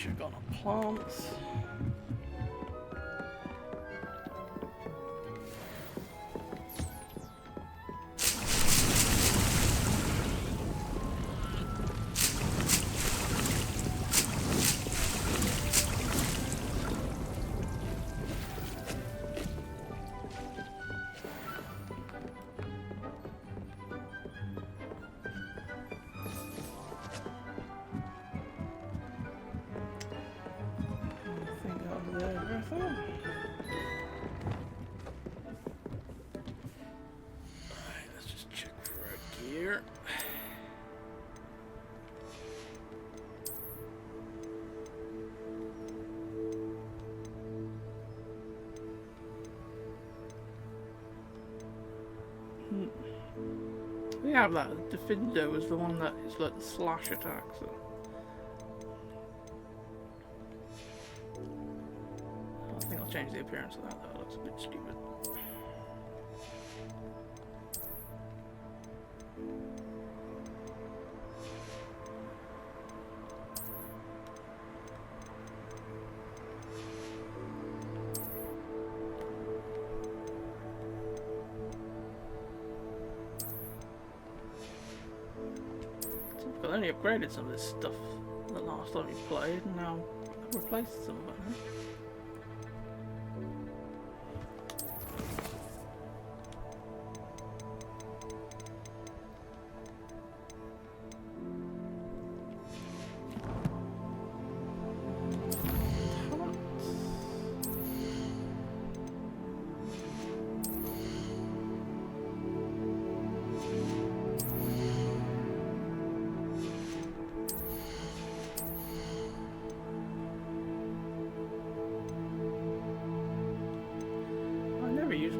check on our plants. Let's just check for our gear. We have that. Defendo is the one that is like the slash attack. So. I think I'll change the appearance of that. That looks a bit stupid. I only upgraded some of this stuff the last time we played, and now I've replaced some of it.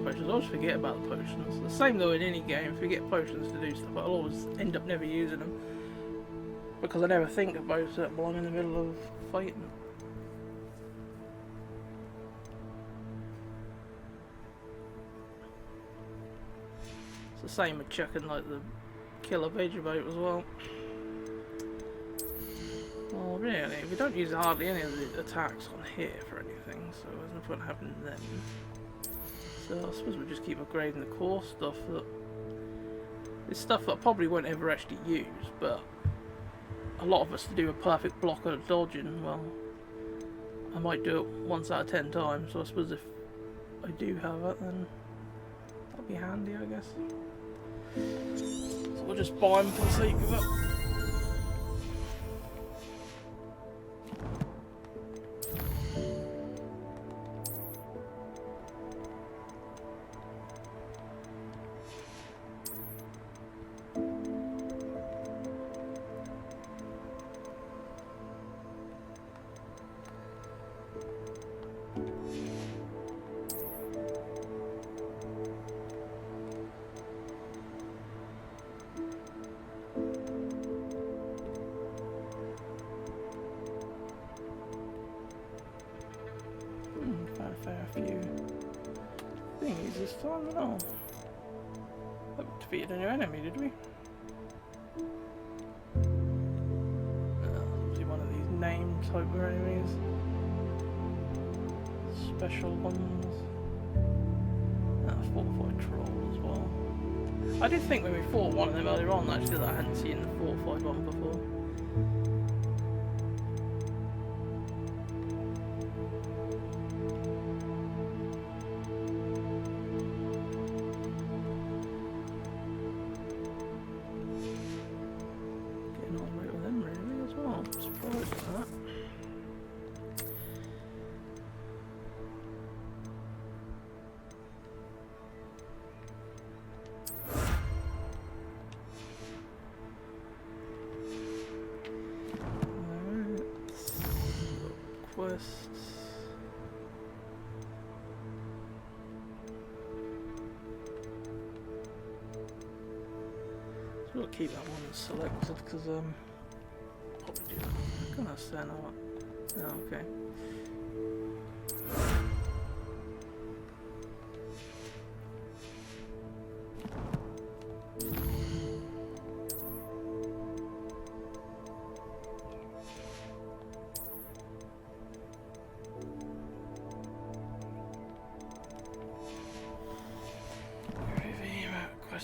Potions. I always forget about the potions. The same though in any game, if you get potions to do stuff, I'll always end up never using them. Because I never think about it while I'm in the middle of fighting. It's the same with checking like the killer Veggie as well. Well really, we don't use hardly any of the attacks on here for anything, so there's no point having them. So I suppose we'll just keep upgrading the core stuff. It's stuff that I probably won't ever actually use, but a lot of us to do a perfect block of dodging, well, I might do it once out of 10 times, so I suppose if I do have it, then that'll be handy, I guess. So we'll just buy them for the sake of it. Fair few thingies this time at all. Haven't defeated a new enemy, did we? Usually one of these name type of enemies. Special ones. Fortified troll as well. I did think when we fought one of them earlier on actually that I hadn't seen the fortified one before. Quests. So we'll keep that one selected because probably do that. I'm gonna stand out. Oh, okay.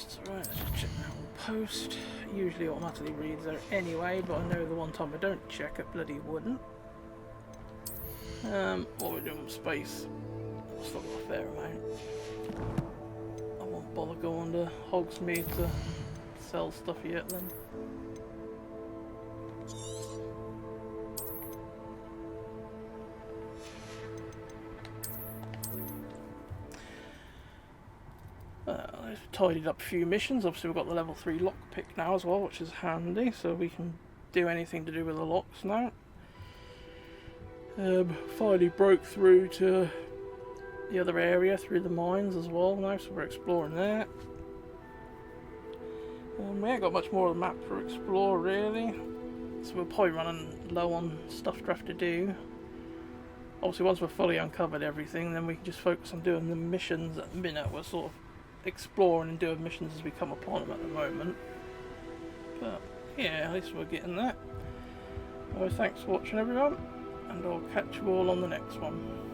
quests. Right, let's just check that on post. Usually automatically reads there anyway, but I know the one time I don't check it bloody wouldn't. What we're doing with space. I've still got a fair amount. I won't bother going to Hogsmeade to sell stuff yet then. I've tidied up a few missions. Obviously we've got the level 3 lockpick now as well, which is handy, so we can do anything to do with the locks now. Finally broke through to the other area through the mines as well now, so we're exploring that. We ain't got much more of the map to explore really, so we're probably running low on stuff to have to do. Obviously once we're fully uncovered everything, then we can just focus on doing the missions. At the minute we're sort of exploring and doing missions as we come upon them at the moment. But yeah, at least we're getting that. Well, thanks for watching everyone, and I'll catch you all on the next one.